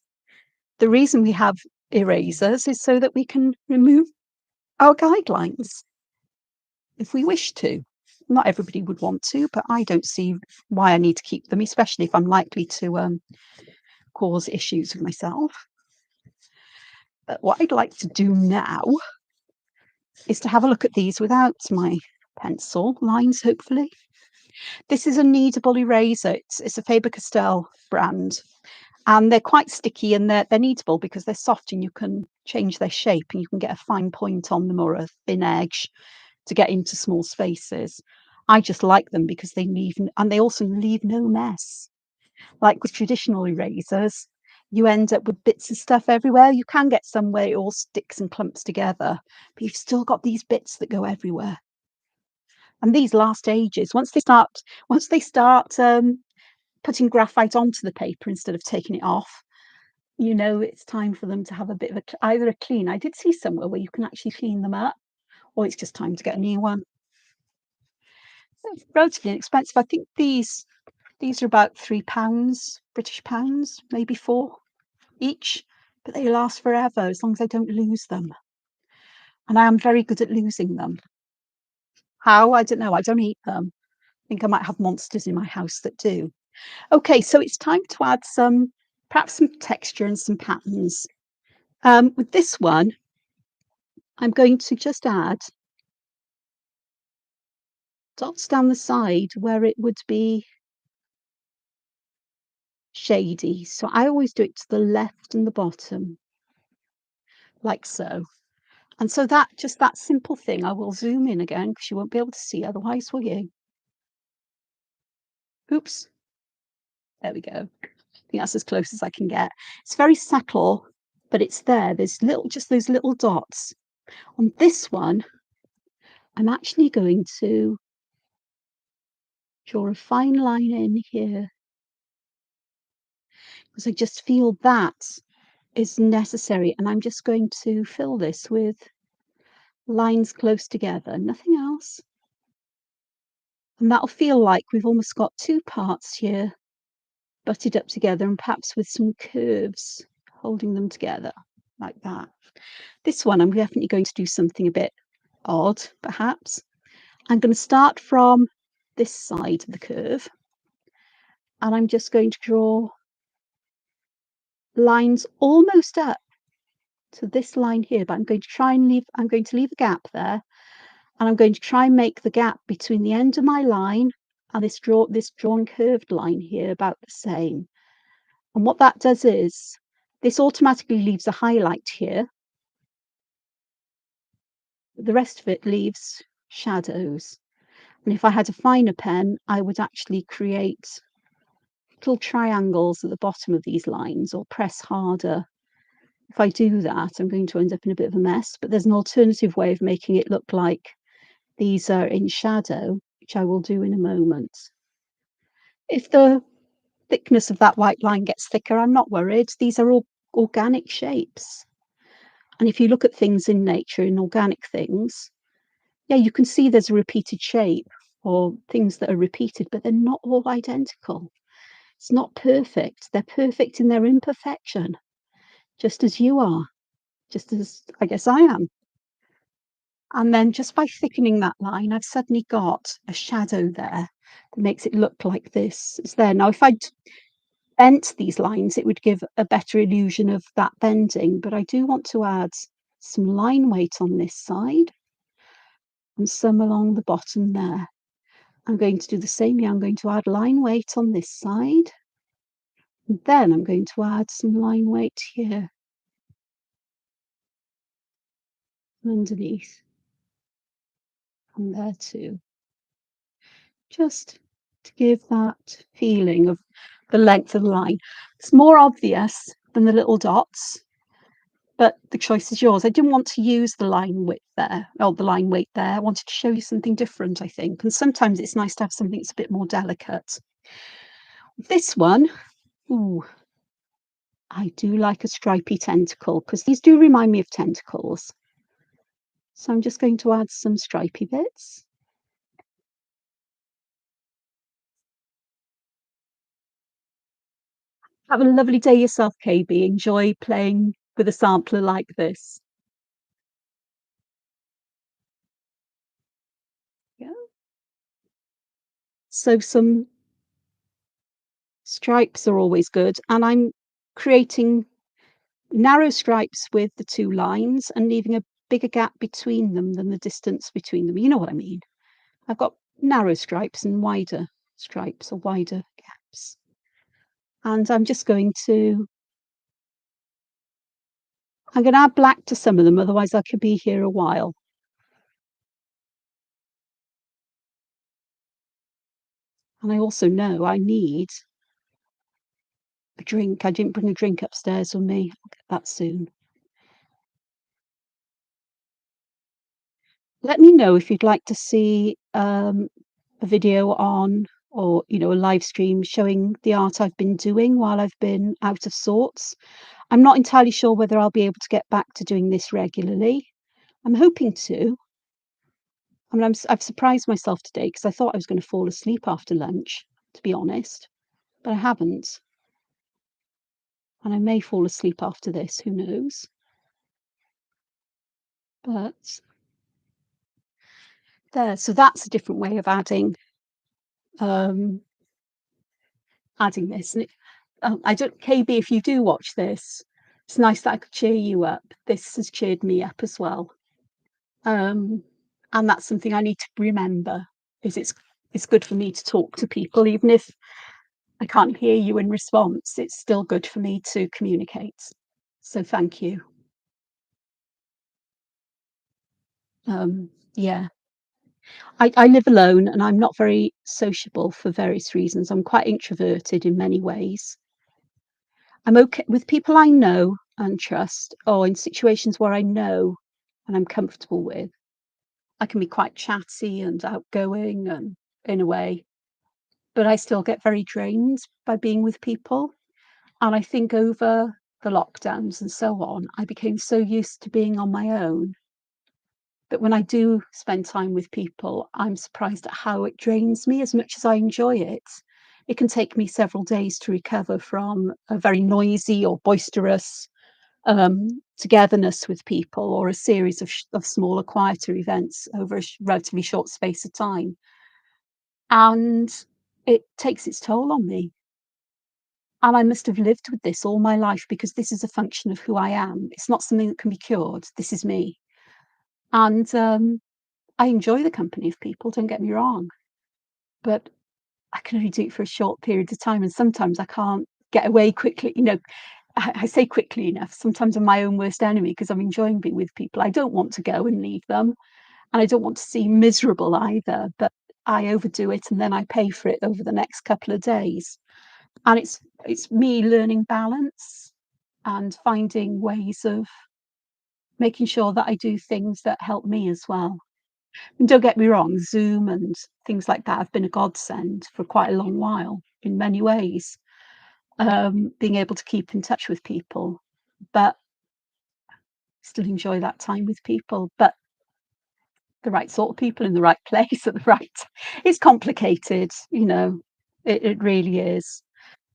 The reason we have erasers is so that we can remove our guidelines if we wish to. Not everybody would want to, but I don't see why I need to keep them, especially if I'm likely to cause issues with myself. But what I'd like to do now is to have a look at these without my pencil lines, hopefully. This is a kneadable eraser. It's a Faber-Castell brand, and they're quite sticky and they're kneadable because they're soft and you can change their shape and you can get a fine point on them or a thin edge to get into small spaces. I just like them because they also leave no mess. Like with traditional erasers, you end up with bits of stuff everywhere. You can get some where it all sticks and clumps together, but you've still got these bits that go everywhere. And these last ages. Once they start putting graphite onto the paper instead of taking it off, it's time for them to have a bit of either a clean. I did see somewhere where you can actually clean them up, or it's just time to get a new one. It's relatively inexpensive. I think these are about £3, British pounds, maybe 4 each, but they last forever as long as I don't lose them. And I am very good at losing them. How? I don't know. I don't eat them. I think I might have monsters in my house that do. Okay, so it's time to add perhaps some texture and some patterns. With this one, I'm going to just add dots down the side where it would be shady. So I always do it to the left and the bottom, like so. And so that simple thing, I will zoom in again because you won't be able to see otherwise, will you? Oops. There we go. I think that's as close as I can get. It's very subtle, but it's there. There's just those little dots. On this one, I'm actually going to draw a fine line in here because I just feel that is necessary. And I'm just going to fill this with lines close together, nothing else. And that'll feel like we've almost got two parts here butted up together and perhaps with some curves holding them together like that. This one, I'm definitely going to do something a bit odd, perhaps. I'm going to start from this side of the curve and I'm just going to draw lines almost up to this line here, but I'm going to leave a gap there, and I'm going to try and make the gap between the end of my line and this drawn curved line here about the same. And what that does is, this automatically leaves a highlight here, but the rest of it leaves shadows. And if I had a finer pen, I would actually create little triangles at the bottom of these lines or press harder. If I do that, I'm going to end up in a bit of a mess, but there's an alternative way of making it look like these are in shadow, which I will do in a moment. If the thickness of that white line gets thicker, I'm not worried. These are all organic shapes. And if you look at things in nature, in organic things, yeah, you can see there's a repeated shape or things that are repeated, but they're not all identical. It's not perfect. They're perfect in their imperfection, just as you are, just as I guess I am. And then just by thickening that line, I've suddenly got a shadow there that makes it look like this. It's there. Now, if I'd bent these lines, it would give a better illusion of that bending, but I do want to add some line weight on this side and some along the bottom there. I'm going to do the same here. I'm going to add line weight on this side. And then I'm going to add some line weight here underneath and there too. Just to give that feeling of the length of the line. It's more obvious than the little dots, but the choice is yours. I didn't want to use the line width there, or the line weight there. I wanted to show you something different, I think. And sometimes it's nice to have something that's a bit more delicate. This one, ooh, I do like a stripy tentacle because these do remind me of tentacles. So I'm just going to add some stripy bits. Have a lovely day yourself, KB. Enjoy playing with a sampler like this. Yeah. So some stripes are always good, and I'm creating narrow stripes with the two lines and leaving a bigger gap between them than the distance between them. You know what I mean? I've got narrow stripes and wider stripes or wider gaps. And I'm going to add black to some of them, otherwise I could be here a while. And I also know I need a drink. I didn't bring a drink upstairs with me. I'll get that soon. Let me know if you'd like to see a video on, or a live stream showing the art I've been doing while I've been out of sorts. I'm not entirely sure whether I'll be able to get back to doing this regularly. I'm hoping to. I mean, I've surprised myself today because I thought I was going to fall asleep after lunch, to be honest, but I haven't. And I may fall asleep after this, who knows? But there, so that's a different way of um, adding this. And I don't, KB, if you do watch this, it's nice that I could cheer you up. This has cheered me up as well. And that's something I need to remember, is it's good for me to talk to people, even if I can't hear you in response. It's still good for me to communicate. So thank you. Yeah. I live alone and I'm not very sociable for various reasons. I'm quite introverted in many ways. I'm okay with people I know and trust, or in situations where I know and I'm comfortable with. I can be quite chatty and outgoing and in a way, but I still get very drained by being with people. And I think over the lockdowns and so on, I became so used to being on my own that when I do spend time with people, I'm surprised at how it drains me as much as I enjoy it. It can take me several days to recover from a very noisy or boisterous togetherness with people, or a series of smaller, quieter events over a relatively short space of time. And it takes its toll on me. And I must have lived with this all my life because this is a function of who I am. It's not something that can be cured. This is me. And I enjoy the company of people, don't get me wrong, but I can only do it for a short period of time. And sometimes I can't get away quickly. I say quickly enough. Sometimes I'm my own worst enemy because I'm enjoying being with people. I don't want to go and leave them. And I don't want to seem miserable either. But I overdo it and then I pay for it over the next couple of days. And it's me learning balance and finding ways of making sure that I do things that help me as well. And don't get me wrong, Zoom and things like that have been a godsend for quite a long while in many ways, being able to keep in touch with people, but still enjoy that time with people, but the right sort of people in the right place at the right it's complicated, it really is.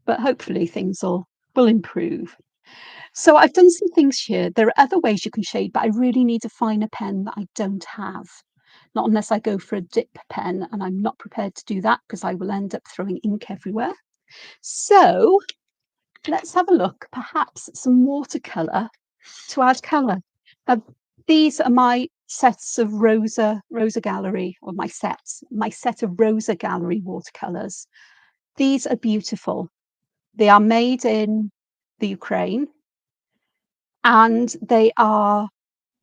But hopefully things will improve. So I've done some things here. There are other ways you can shade, but I really need a finer pen that I don't have. Not unless I go for a dip pen, and I'm not prepared to do that because I will end up throwing ink everywhere. So let's have a look, perhaps some watercolour to add colour. Uh, these are my sets of Rosa Gallery, or my set of Rosa Gallery watercolours. These are beautiful. They are made in the Ukraine and they are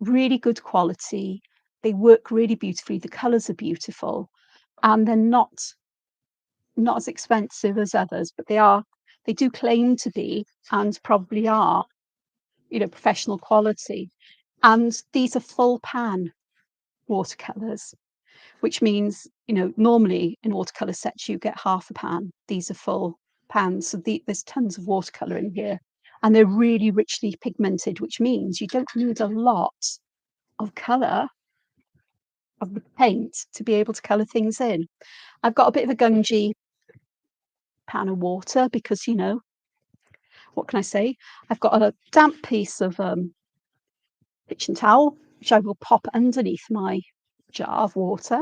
really good quality. They work really beautifully. The colours are beautiful and they're not as expensive as others, but they do claim to be and probably are, professional quality. And these are full pan watercolours, which means, normally in watercolour sets you get half a pan. These are full pans. So there's tons of watercolour in here. And they're really richly pigmented, which means you don't need a lot of colour of the paint to be able to colour things in. I've got a bit of a gungy pan of water because, what can I say? I've got a damp piece of kitchen towel, which I will pop underneath my jar of water.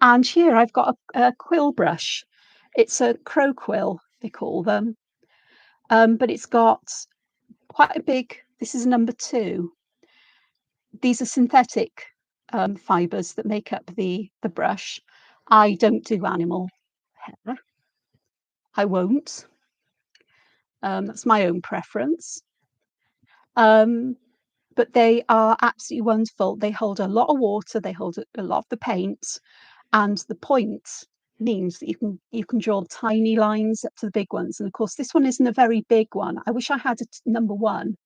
And here I've got a quill brush. It's a crow quill, they call them. But it's got quite a big, this is number 2. These are synthetic fibres that make up the brush. I don't do animal hair. I won't. That's my own preference. Um, but they are absolutely wonderful. They hold a lot of water, they hold a lot of the paint, and the point means that you can draw tiny lines up to the big ones. And of course, this one isn't a very big one. I wish I had a number 1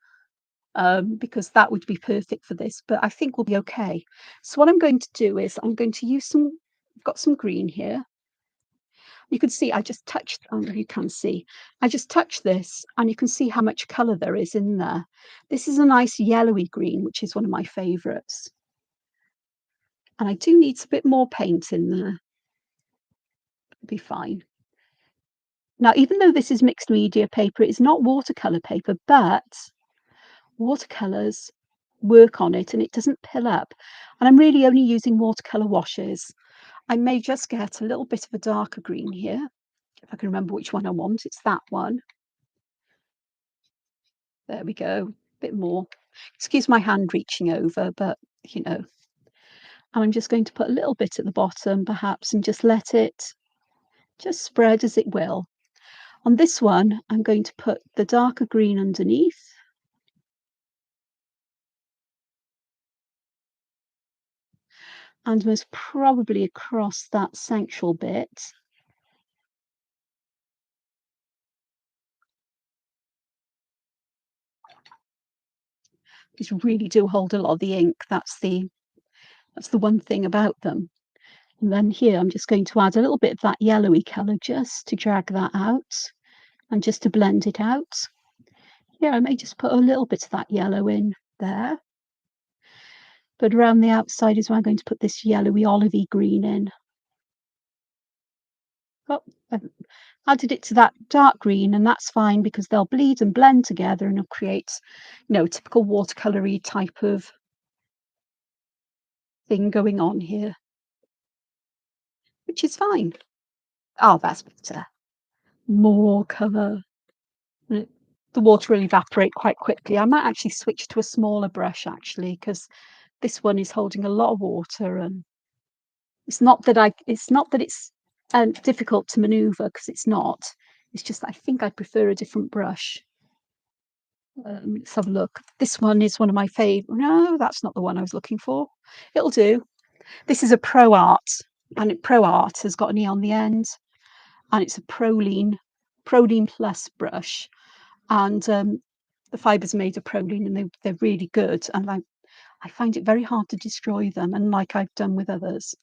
because that would be perfect for this, but I think we'll be okay. So what I'm going to do is I'm going to use I've got some green here. You can see I just touched, you can see, I just touched this and you can see how much colour there is in there. This is a nice yellowy green, which is one of my favourites. And I do need a bit more paint in there. It'll be fine. Now, even though this is mixed media paper, it's not watercolour paper, but watercolours work on it and it doesn't pill up. And I'm really only using watercolour washes. I may just get a little bit of a darker green here, if I can remember which one I want. It's that one. There we go, a bit more. Excuse my hand reaching over, but and I'm just going to put a little bit at the bottom perhaps and just let it just spread as it will. On this one, I'm going to put the darker green underneath. And most probably across that central bit. These really do hold a lot of the ink. That's the one thing about them. And then here I'm just going to add a little bit of that yellowy colour just to drag that out and just to blend it out. Here I may just put a little bit of that yellow in there. But around the outside is where I'm going to put this yellowy olivey green in. Oh, I've added it to that dark green, and that's fine because they'll bleed and blend together and it'll create, typical watercolour-y type of thing going on here, which is fine. Oh, that's better. more colour. And the water will evaporate quite quickly. I might actually switch to a smaller brush actually, because this one is holding a lot of water, and it's not that it's, difficult to manoeuvre, because it's not. It's just that I think I prefer a different brush. Let's have a look. This one is one of my favourite. No, that's not the one I was looking for. It'll do. This is a Pro Art, and Pro Art has got an E on the end, and it's a Proline Plus brush, and the fibres are made of proline, and they're really good. And I find it very hard to destroy them, and like I've done with others.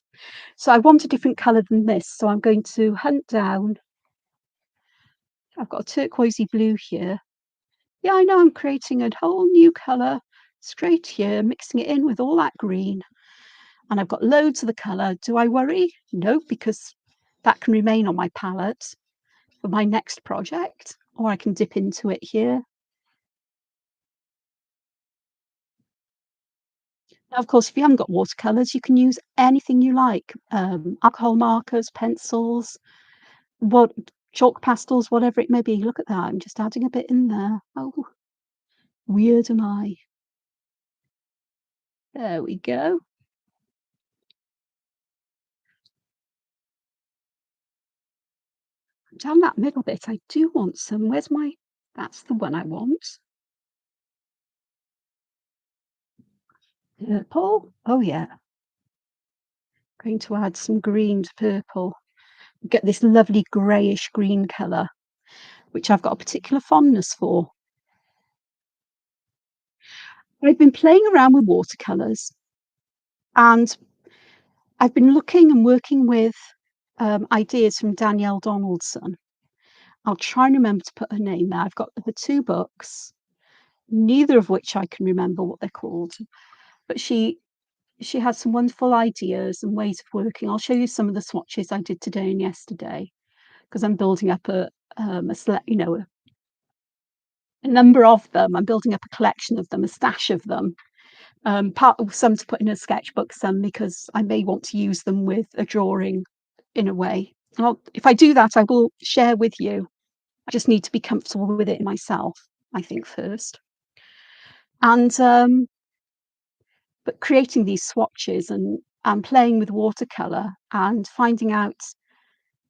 So I want a different colour than this. So I'm going to hunt down. I've got a turquoisey blue here. Yeah, I know I'm creating a whole new colour straight here, mixing it in with all that green. And I've got loads of the colour. Do I worry? No, because that can remain on my palette for my next project, or I can dip into it here. Now, of course, if you haven't got watercolours, you can use anything you like. Alcohol markers, pencils, what chalk pastels, whatever it may be. Look at that. I'm just adding a bit in there. Oh, weird am I? There we go. Down that middle bit, I do want some. Where's my? That's the one I want. Purple. Oh yeah. Going to add some green to purple. Get this lovely greyish green colour, which I've got a particular fondness for. I've been playing around with watercolours, and I've been looking and working with ideas from Danielle Donaldson. I'll try and remember to put her name there. I've got the two books, neither of which I can remember what they're called, but she has some wonderful ideas and ways of working. I'll show you some of the swatches I did today and yesterday, because I'm building up a number of them. I'm building up a collection of them, a stash of them. Some to put in a sketchbook, some because I may want to use them with a drawing in a way. And if I do that, I will share with you. I just need to be comfortable with it myself, I think, first. And but creating these swatches and playing with watercolor and finding out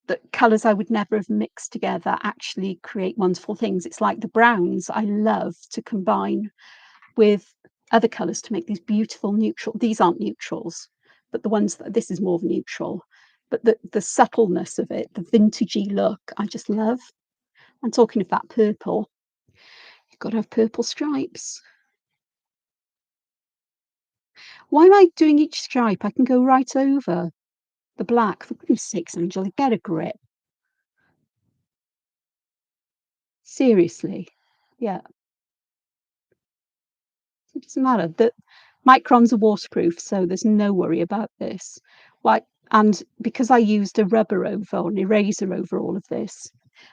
that colors I would never have mixed together actually create wonderful things. It's like the browns I love to combine with other colors to make these beautiful neutral. These aren't neutrals, but the ones that this is more of neutral. But the subtleness of it, the vintagey look, I just love. I'm talking of that purple. You've got to have purple stripes. Why am I doing each stripe? I can go right over the black. For goodness sakes, Angela, get a grip. Seriously. Yeah, it doesn't matter. The microns are waterproof, so there's no worry about this. Like, and because I used a rubber over or an eraser over all of this,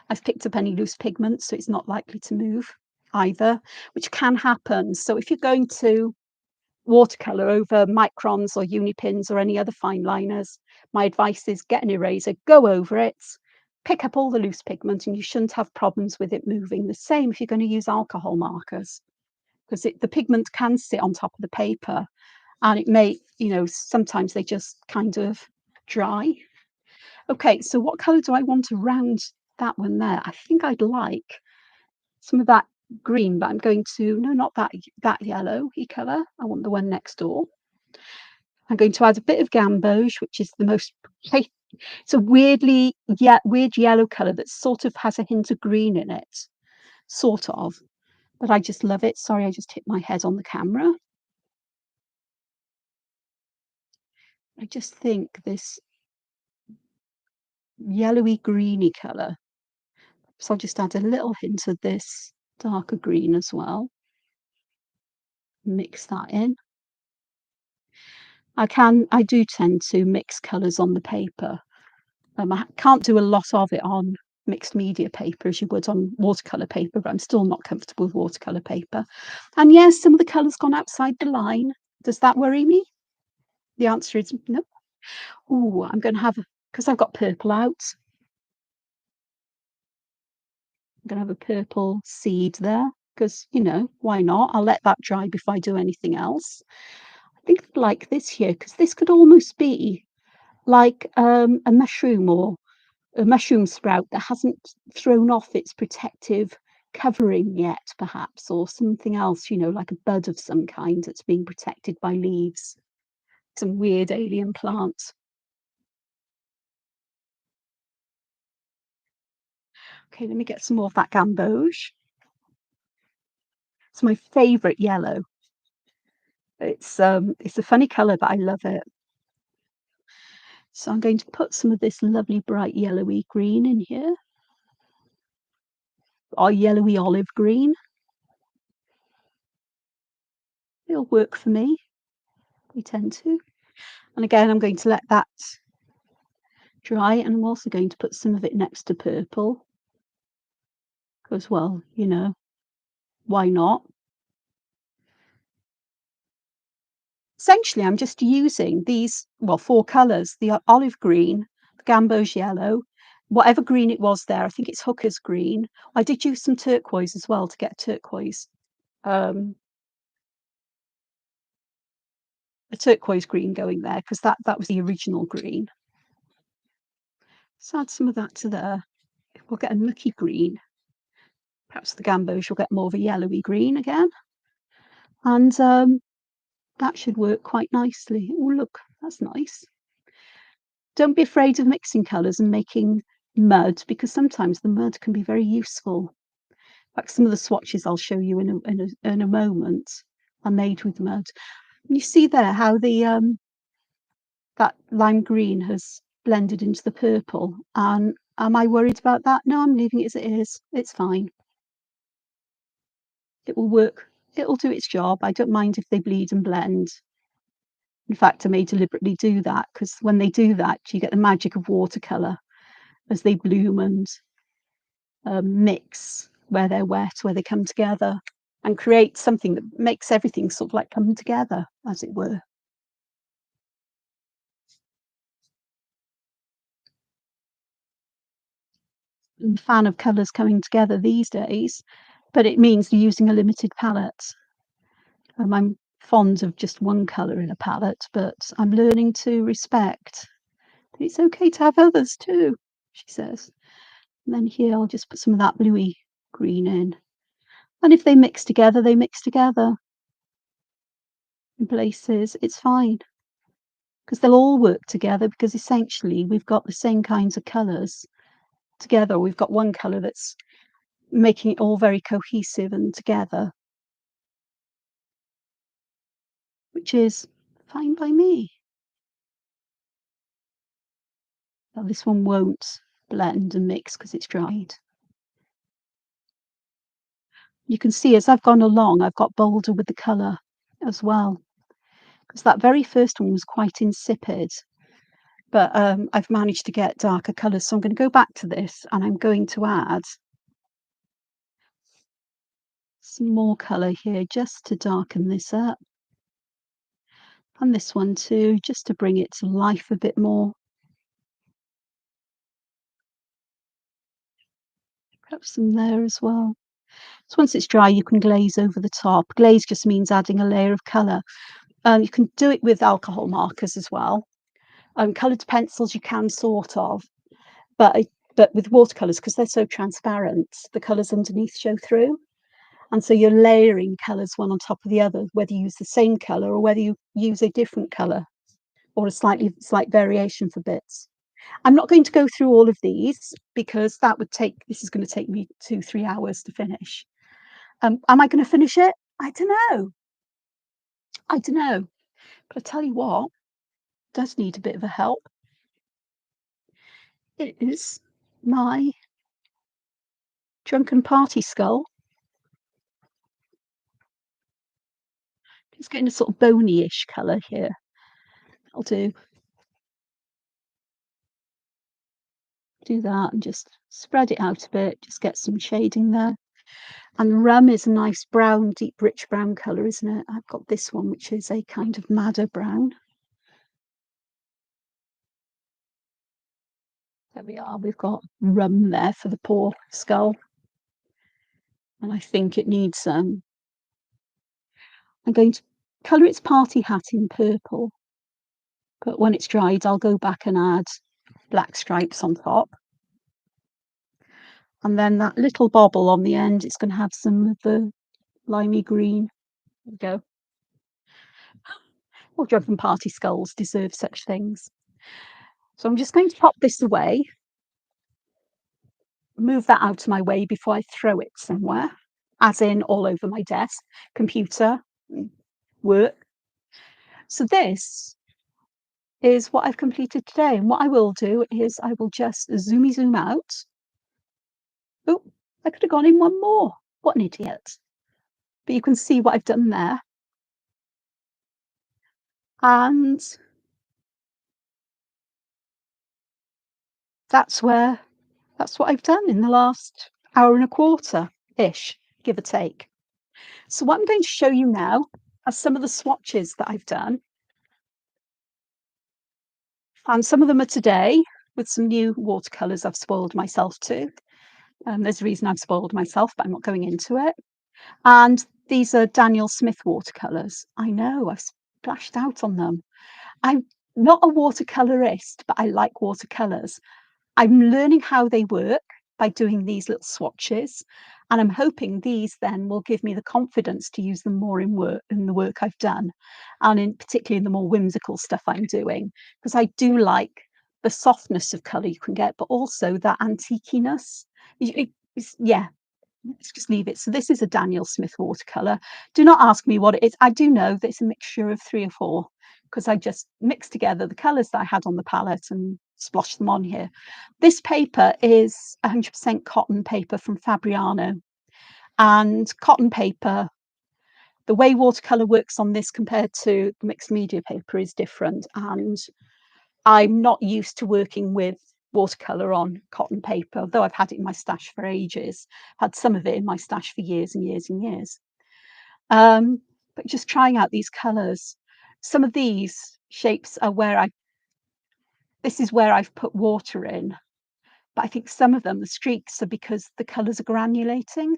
I've picked up any loose pigments, so it's not likely to move either, which can happen. So if you're going to watercolor over microns or unipins or any other fine liners, my advice is get an eraser, go over it, pick up all the loose pigment, and you shouldn't have problems with it moving. The same if you're going to use alcohol markers, because the pigment can sit on top of the paper, and it may, sometimes they just kind of dry. Okay, so what color do I want around that one there? I think I'd like some of that green, but I'm going to, no, not that yellow color. I want the one next door. I'm going to add a bit of gamboge, which is the most, it's a weird yellow color that sort of has a hint of green in it, sort of, but I just love it. Sorry, I just hit my head on the camera. I just think this yellowy greeny color. So I'll just add a little hint of this darker green as well. Mix that in. I do tend to mix colors on the paper. I can't do a lot of it on mixed media paper as you would on watercolor paper, but I'm still not comfortable with watercolor paper. And yes, some of the colors gone outside the line. Does that worry me? The answer is no. Oh, I'm going to have, because I've got purple out. I'm gonna have a purple seed there because, you know, why not? I'll let that dry before I do anything else. I think I'd like this here because this could almost be like, a mushroom or a mushroom sprout that hasn't thrown off its protective covering yet, perhaps, or something else, you know, like a bud of some kind that's being protected by leaves. Some weird alien plant. Okay, let me get some more of that gamboge. It's my favourite yellow. It's a funny colour, but I love it. So I'm going to put some of this lovely bright yellowy green in here, or yellowy olive green. It'll work for me. They tend to. And again, I'm going to let that dry, and I'm also going to put some of it next to purple because, well, you know, why not? Essentially, I'm just using these, well, 4 colours, the olive green, the gamboge yellow, whatever green it was there, I think it's hooker's green. I did use some turquoise as well to get um, a turquoise green going there because that was the original green. So add some of that to there. We'll get a mucky green. Perhaps the gamboge will get more of a yellowy green again. And that should work quite nicely. Oh, look, that's nice. Don't be afraid of mixing colours and making mud because sometimes the mud can be very useful. Like some of the swatches I'll show you in a moment are made with mud. And you see there how the that lime green has blended into the purple. And am I worried about that? No, I'm leaving it as it is. It's fine. It will work. It'll do its job. I don't mind if they bleed and blend. In fact, I may deliberately do that because when they do that, you get the magic of watercolour as they bloom and mix where they're wet, where they come together and create something that makes everything sort of like come together, as it were. I'm a fan of colours coming together these days, but it means using a limited palette. I'm fond of just one colour in a palette, but I'm learning to respect that it's okay to have others too, she says. And then here I'll just put some of that bluey green in. And if they mix together, they mix together in places. It's fine because they'll all work together because essentially we've got the same kinds of colours together. We've got one colour that's making it all very cohesive and together, which is fine by me. Now this one won't blend and mix because it's dried. You can see as I've gone along, I've got bolder with the colour as well because that very first one was quite insipid. But I've managed to get darker colours, so I'm going to go back to this and I'm going to add some more colour here just to darken this up. And this one too, just to bring it to life a bit more. Perhaps some there as well. So once it's dry, you can glaze over the top. Glaze just means adding a layer of colour. You can do it with alcohol markers as well. Coloured pencils you can sort of, but with watercolours, because they're so transparent, the colours underneath show through. And so you're layering colours one on top of the other, whether you use the same colour or whether you use a different colour or a slight variation for bits. I'm not going to go through all of these because this is going to take me 2-3 hours to finish. Am I going to finish it? I don't know. I don't know. But I tell you what, does need a bit of a help. It is my drunken party skull. It's getting a sort of bony-ish colour here. I'll do that and just spread it out a bit, just get some shading there. And rum is a nice brown, deep, rich brown colour, isn't it? I've got this one, which is a kind of madder brown. There we are. We've got rum there for the poor skull. and I think it needs, I'm going to colour its party hat in purple, but when it's dried, I'll go back and add black stripes on top. And then that little bobble on the end, it's gonna have some of the limey green. There we go. All drunken party skulls deserve such things. So I'm just going to pop this away, move that out of my way before I throw it somewhere, as in all over my desk, computer, work. So this is what I've completed today. And what I will do is I will just zoom out. Oh, I could have gone in one more. What an idiot. But you can see what I've done there. And that's what I've done in the last hour and a quarter-ish, give or take. So what I'm going to show you now are some of the swatches that I've done. And some of them are today with some new watercolours I've spoiled myself to. There's a reason I've spoiled myself, but I'm not going into it. And these are Daniel Smith watercolours. I know, I've splashed out on them. I'm not a watercolourist, but I like watercolours. I'm learning how they work by doing these little swatches, and I'm hoping these then will give me the confidence to use them more in the work I've done, and in particularly in the more whimsical stuff I'm doing, because I do like the softness of colour you can get, but also that antiquiness. Yeah, let's just leave it. So this is a Daniel Smith watercolour. Do not ask me what it is. I do know that it's a mixture of 3 or 4, because I just mixed together the colours that I had on the palette and sploshed them on here. This paper is 100% cotton paper from Fabriano. And cotton paper, the way watercolour works on this compared to the mixed media paper is different. And I'm not used to working with watercolour on cotton paper, though I've had it in my stash for ages. Had some of it in my stash for years and years and years. But just trying out these colours. Some of these shapes are this is where I've put water in. But I think some of them, the streaks, are because the colours are granulating.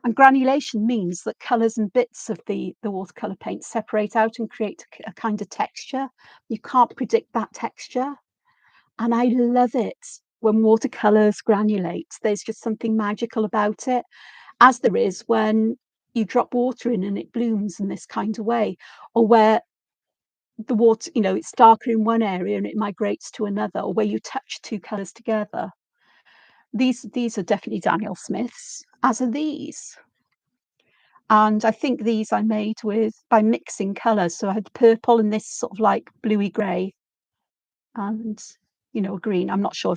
And granulation means that colours and bits of the watercolour paint separate out and create a kind of texture. You can't predict that texture. And I love it when watercolours granulate. There's just something magical about it, as there is when you drop water in and it blooms in this kind of way, or where the water, it's darker in one area and it migrates to another, or where you touch 2 colours together. These are definitely Daniel Smith's, as are these. And I think these I made by mixing colours. So I had purple and this sort of like bluey grey and, green. I'm not sure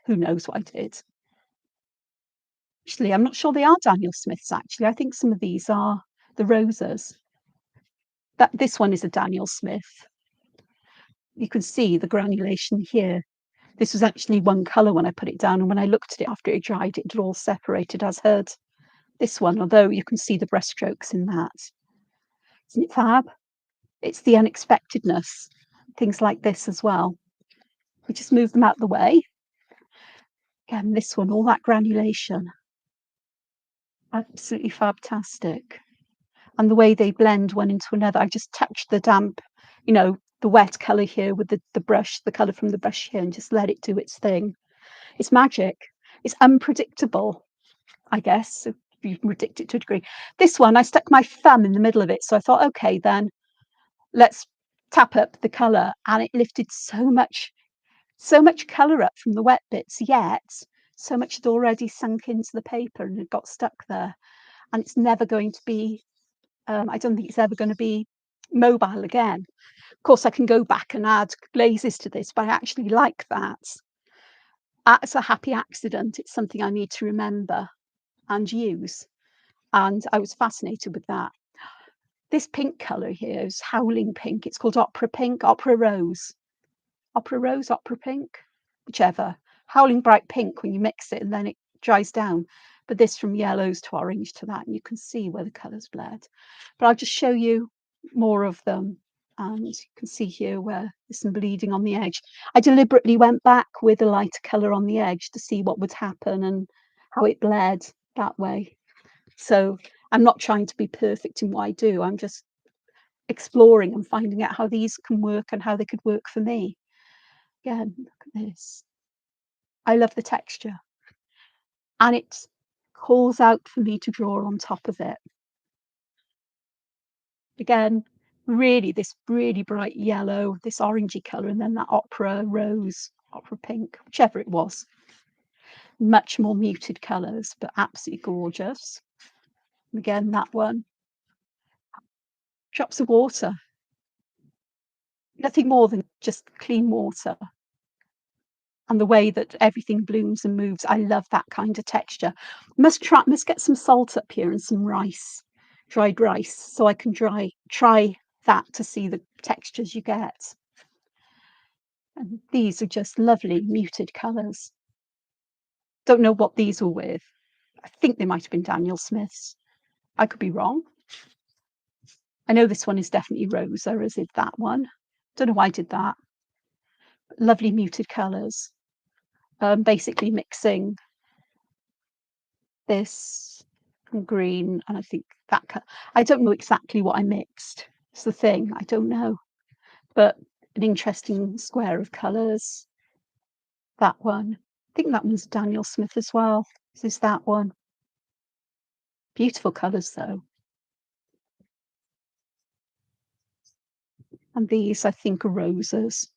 who knows what I did. Actually, I'm not sure they are Daniel Smith's, actually. I think some of these are the roses. This one is a Daniel Smith. You can see the granulation here. This was actually one colour when I put it down, and when I looked at it after it dried, it had all separated as had this one, although you can see the brushstrokes in that. Isn't it fab? It's the unexpectedness, things like this as well. We just move them out the way. Again, this one, all that granulation. Absolutely fantastic. And the way they blend one into another. I just touched the damp, the wet colour here with the brush, the colour from the brush here, and just let it do its thing. It's magic. It's unpredictable, I guess, if you can predict it to a degree. This one, I stuck my thumb in the middle of it. So I thought, okay, then let's tap up the colour. And it lifted so much colour up from the wet bits, yet so much had already sunk into the paper and had got stuck there. And it's never going to be, I don't think it's ever going to be mobile again. Of course, I can go back and add glazes to this, but I actually like that. It's a happy accident. It's something I need to remember and use. And I was fascinated with that. This pink colour here is howling pink. It's called opera pink, opera rose, opera pink, whichever. Howling bright pink when you mix it and then it dries down. But this from yellows to orange to that, and you can see where the colours bled. But I'll just show you more of them. And you can see here where there's some bleeding on the edge. I deliberately went back with a lighter colour on the edge to see what would happen and how it bled that way. So I'm not trying to be perfect in what I do. I'm just exploring and finding out how these can work and how they could work for me. Again, look at this. I love the texture, and it calls out for me to draw on top of it. Again, really this really bright yellow, this orangey colour, and then that opera rose, opera pink, whichever it was. Much more muted colours, but absolutely gorgeous. Again, that one. Drops of water. Nothing more than just clean water. And the way that everything blooms and moves, I love that kind of texture. Must get some salt up here and some rice, dried rice, so I can try that to see the textures you get. And these are just lovely muted colours. Don't know what these were with. I think they might have been Daniel Smith's. I could be wrong. I know this one is definitely Rosa, as is that one. Don't know why I did that. Lovely muted colours. Basically mixing this and green, and I think that I don't know exactly what I mixed. It's the thing, I don't know. But an interesting square of colours. That one. I think that one's Daniel Smith as well. This is that one. Beautiful colours though. And these I think are roses.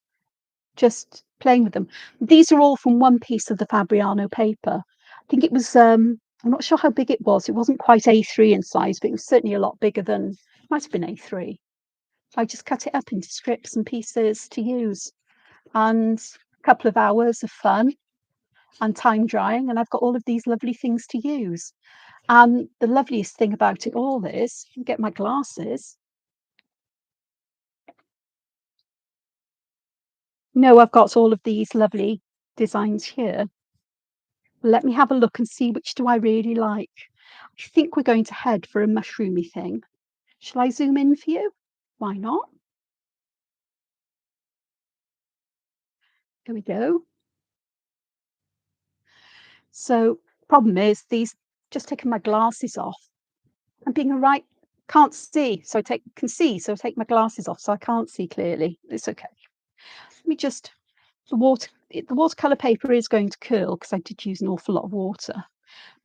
Just playing with them. These are all from one piece of the Fabriano paper. I think it was I'm not sure how big it was. It wasn't quite A3 in size, but it was certainly a lot bigger than, it might have been A3. I just cut it up into strips and pieces to use. And a couple of hours of fun and time drying, and I've got all of these lovely things to use. And the loveliest thing about it all is, get my glasses. No, I've got all of these lovely designs here. Let me have a look and see which do I really like. I think we're going to head for a mushroomy thing. Shall I zoom in for you? Why not? Here we go. So problem is these, just taking my glasses off. I'm being a right, can't see, so can see, so I take my glasses off, so I can't see clearly. It's okay. Let me just, the watercolor paper is going to curl because I did use an awful lot of water.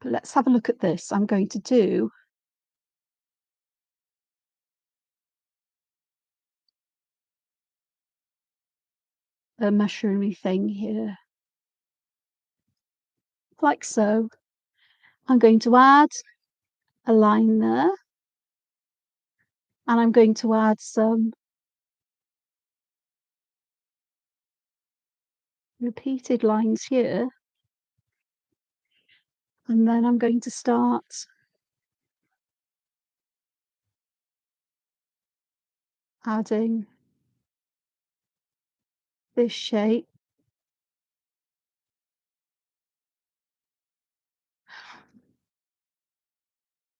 But let's have a look at this. I'm going to do a mushroomy thing here, like so. I'm going to add a line there, and I'm going to add some repeated lines here, and then I'm going to start adding this shape.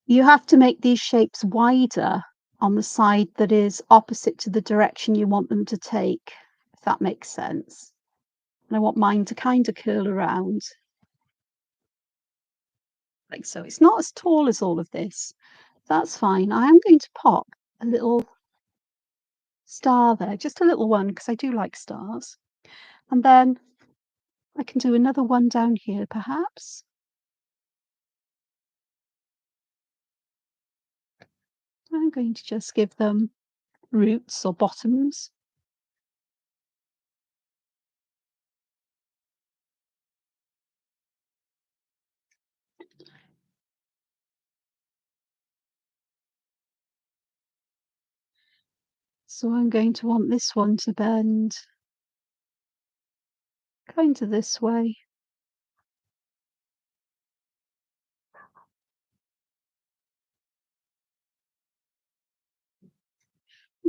You have to make these shapes wider on the side that is opposite to the direction you want them to take, if that makes sense. And I want mine to kind of curl around like so. It's not as tall as all of this. That's fine. I am going to pop a little star there, just a little one, because I do like stars. And then I can do another one down here, perhaps. I'm going to just give them roots or bottoms. So I'm going to want this one to bend kind of this way.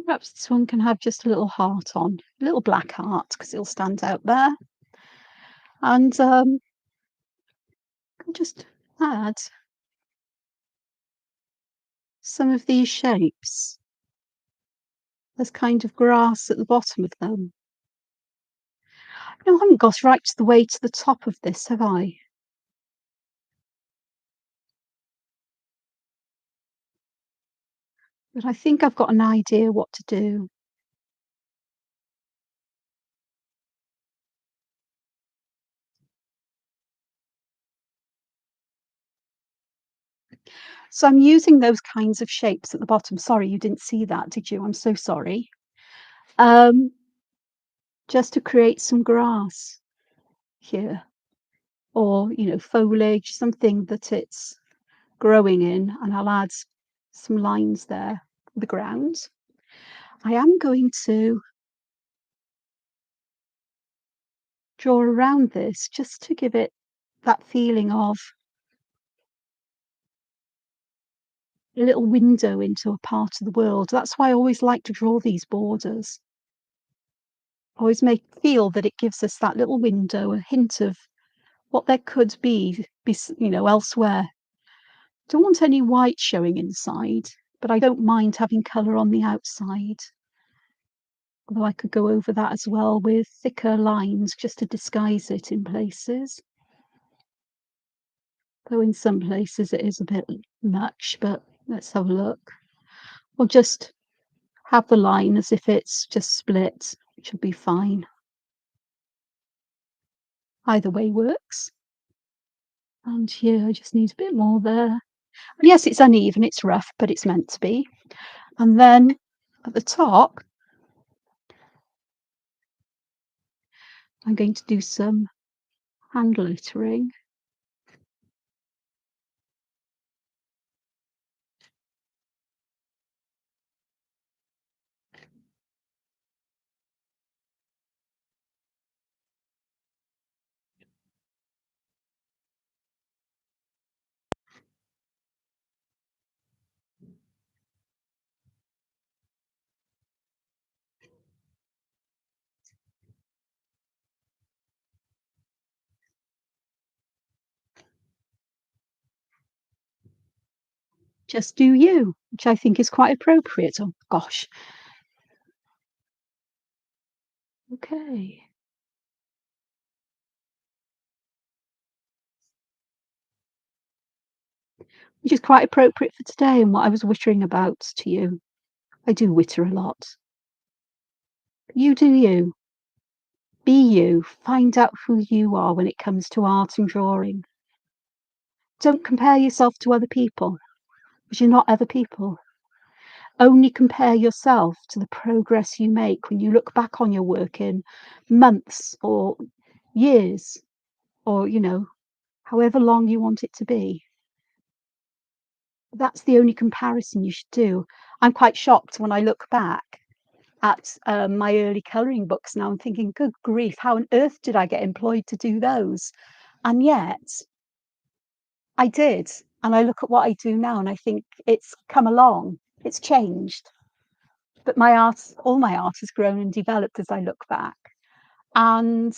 Perhaps this one can have just a little heart on, a little black heart, because it'll stand out there. And just add some of these shapes. There's kind of grass at the bottom of them. No, I haven't got right to the way to the top of this, have I? but I think I've got an idea what to do. So I'm using those kinds of shapes at the bottom. Sorry, you didn't see that, did you? I'm so sorry. Um, just to create some grass here or, foliage, something that it's growing in, and I'll add some lines there for the ground. I am going to draw around this just to give it that feeling of a little window into a part of the world. That's why I always like to draw these borders. Always make feel that it gives us that little window, a hint of what there could be, elsewhere. Don't want any white showing inside, but I don't mind having colour on the outside. Although I could go over that as well with thicker lines just to disguise it in places. Though in some places it is a bit much, but let's have a look. Or just have the line as if it's just split, which would be fine. Either way works. And here I just need a bit more there. And yes, it's uneven, it's rough, but it's meant to be. And then at the top, I'm going to do some hand lettering. Just do you, which I think is quite appropriate. Oh gosh. Okay. Which is quite appropriate for today and what I was wittering about to you. I do witter a lot. You do you. Be you. Find out who you are when it comes to art and drawing. Don't compare yourself to other people, because you're not other people. Only compare yourself to the progress you make when you look back on your work in months or years or, however long you want it to be. That's the only comparison you should do. I'm quite shocked when I look back at my early colouring books now. I'm thinking, good grief, how on earth did I get employed to do those? And yet I did. And I look at what I do now and I think it's come along, it's changed. But all my art has grown and developed as I look back. And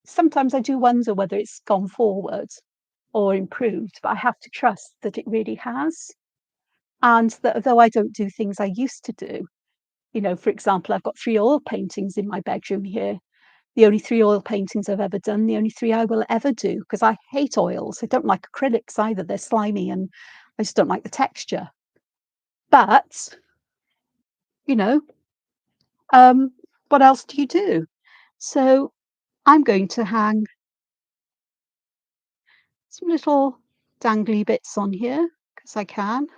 sometimes I do wonder whether it's gone forward or improved, but I have to trust that it really has. And that though I don't do things I used to do, for example, I've got 3 oil paintings in my bedroom here. The only 3 oil paintings I've ever done, the only 3 I will ever do, because I hate oils. I don't like acrylics either. They're slimy and I just don't like the texture. But, you know, um, what else do you do? So I'm going to hang some little dangly bits on here because I can.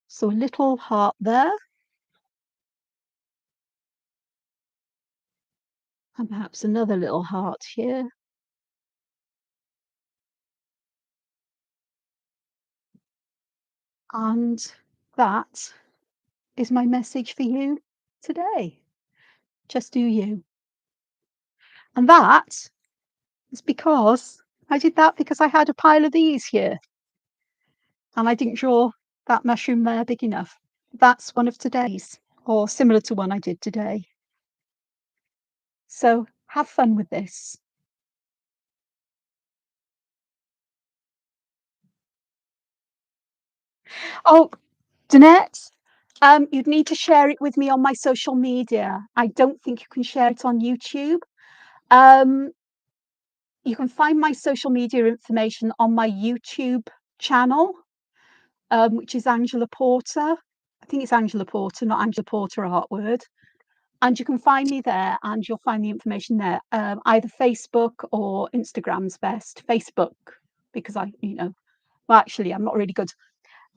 So a little heart there, and perhaps another little heart here. And that is my message for you today. Just do you. And that is because I did that because I had a pile of these here and I didn't draw that mushroom there big enough. That's one of today's, or similar to one I did today. So have fun with this. Oh, Danette, you'd need to share it with me on my social media. I don't think you can share it on YouTube. Um, you can find my social media information on my YouTube channel. which is Angela Porter. I think it's Angela Porter, not Angela Porter Artword. And you can find me there, and you'll find the information there. Either Facebook or Instagram's best. Facebook, because well, actually, I'm not really good.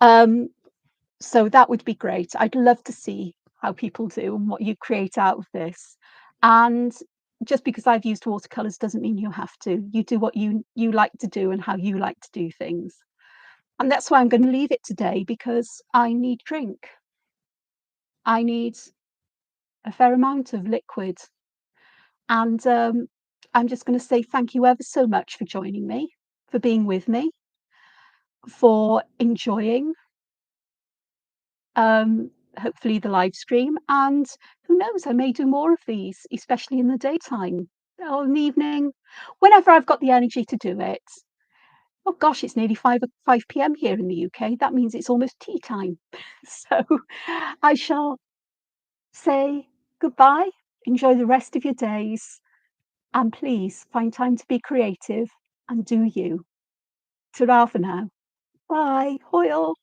Um, so that would be great. I'd love to see how people do and what you create out of this. And just because I've used watercolors doesn't mean you have to. You do what you like to do and how you like to do things. And that's why I'm going to leave it today, because I need drink. I need a fair amount of liquid. And I'm just going to say thank you ever so much for joining me, for being with me, for enjoying um, hopefully the live stream. And who knows, I may do more of these, especially in the daytime or in the evening, whenever I've got the energy to do it. Oh gosh, it's nearly 5 p.m. here in the UK. That means it's almost tea time. So I shall say goodbye. Enjoy the rest of your days. And please find time to be creative and do you. Ta-ra for now. Bye. Hoil.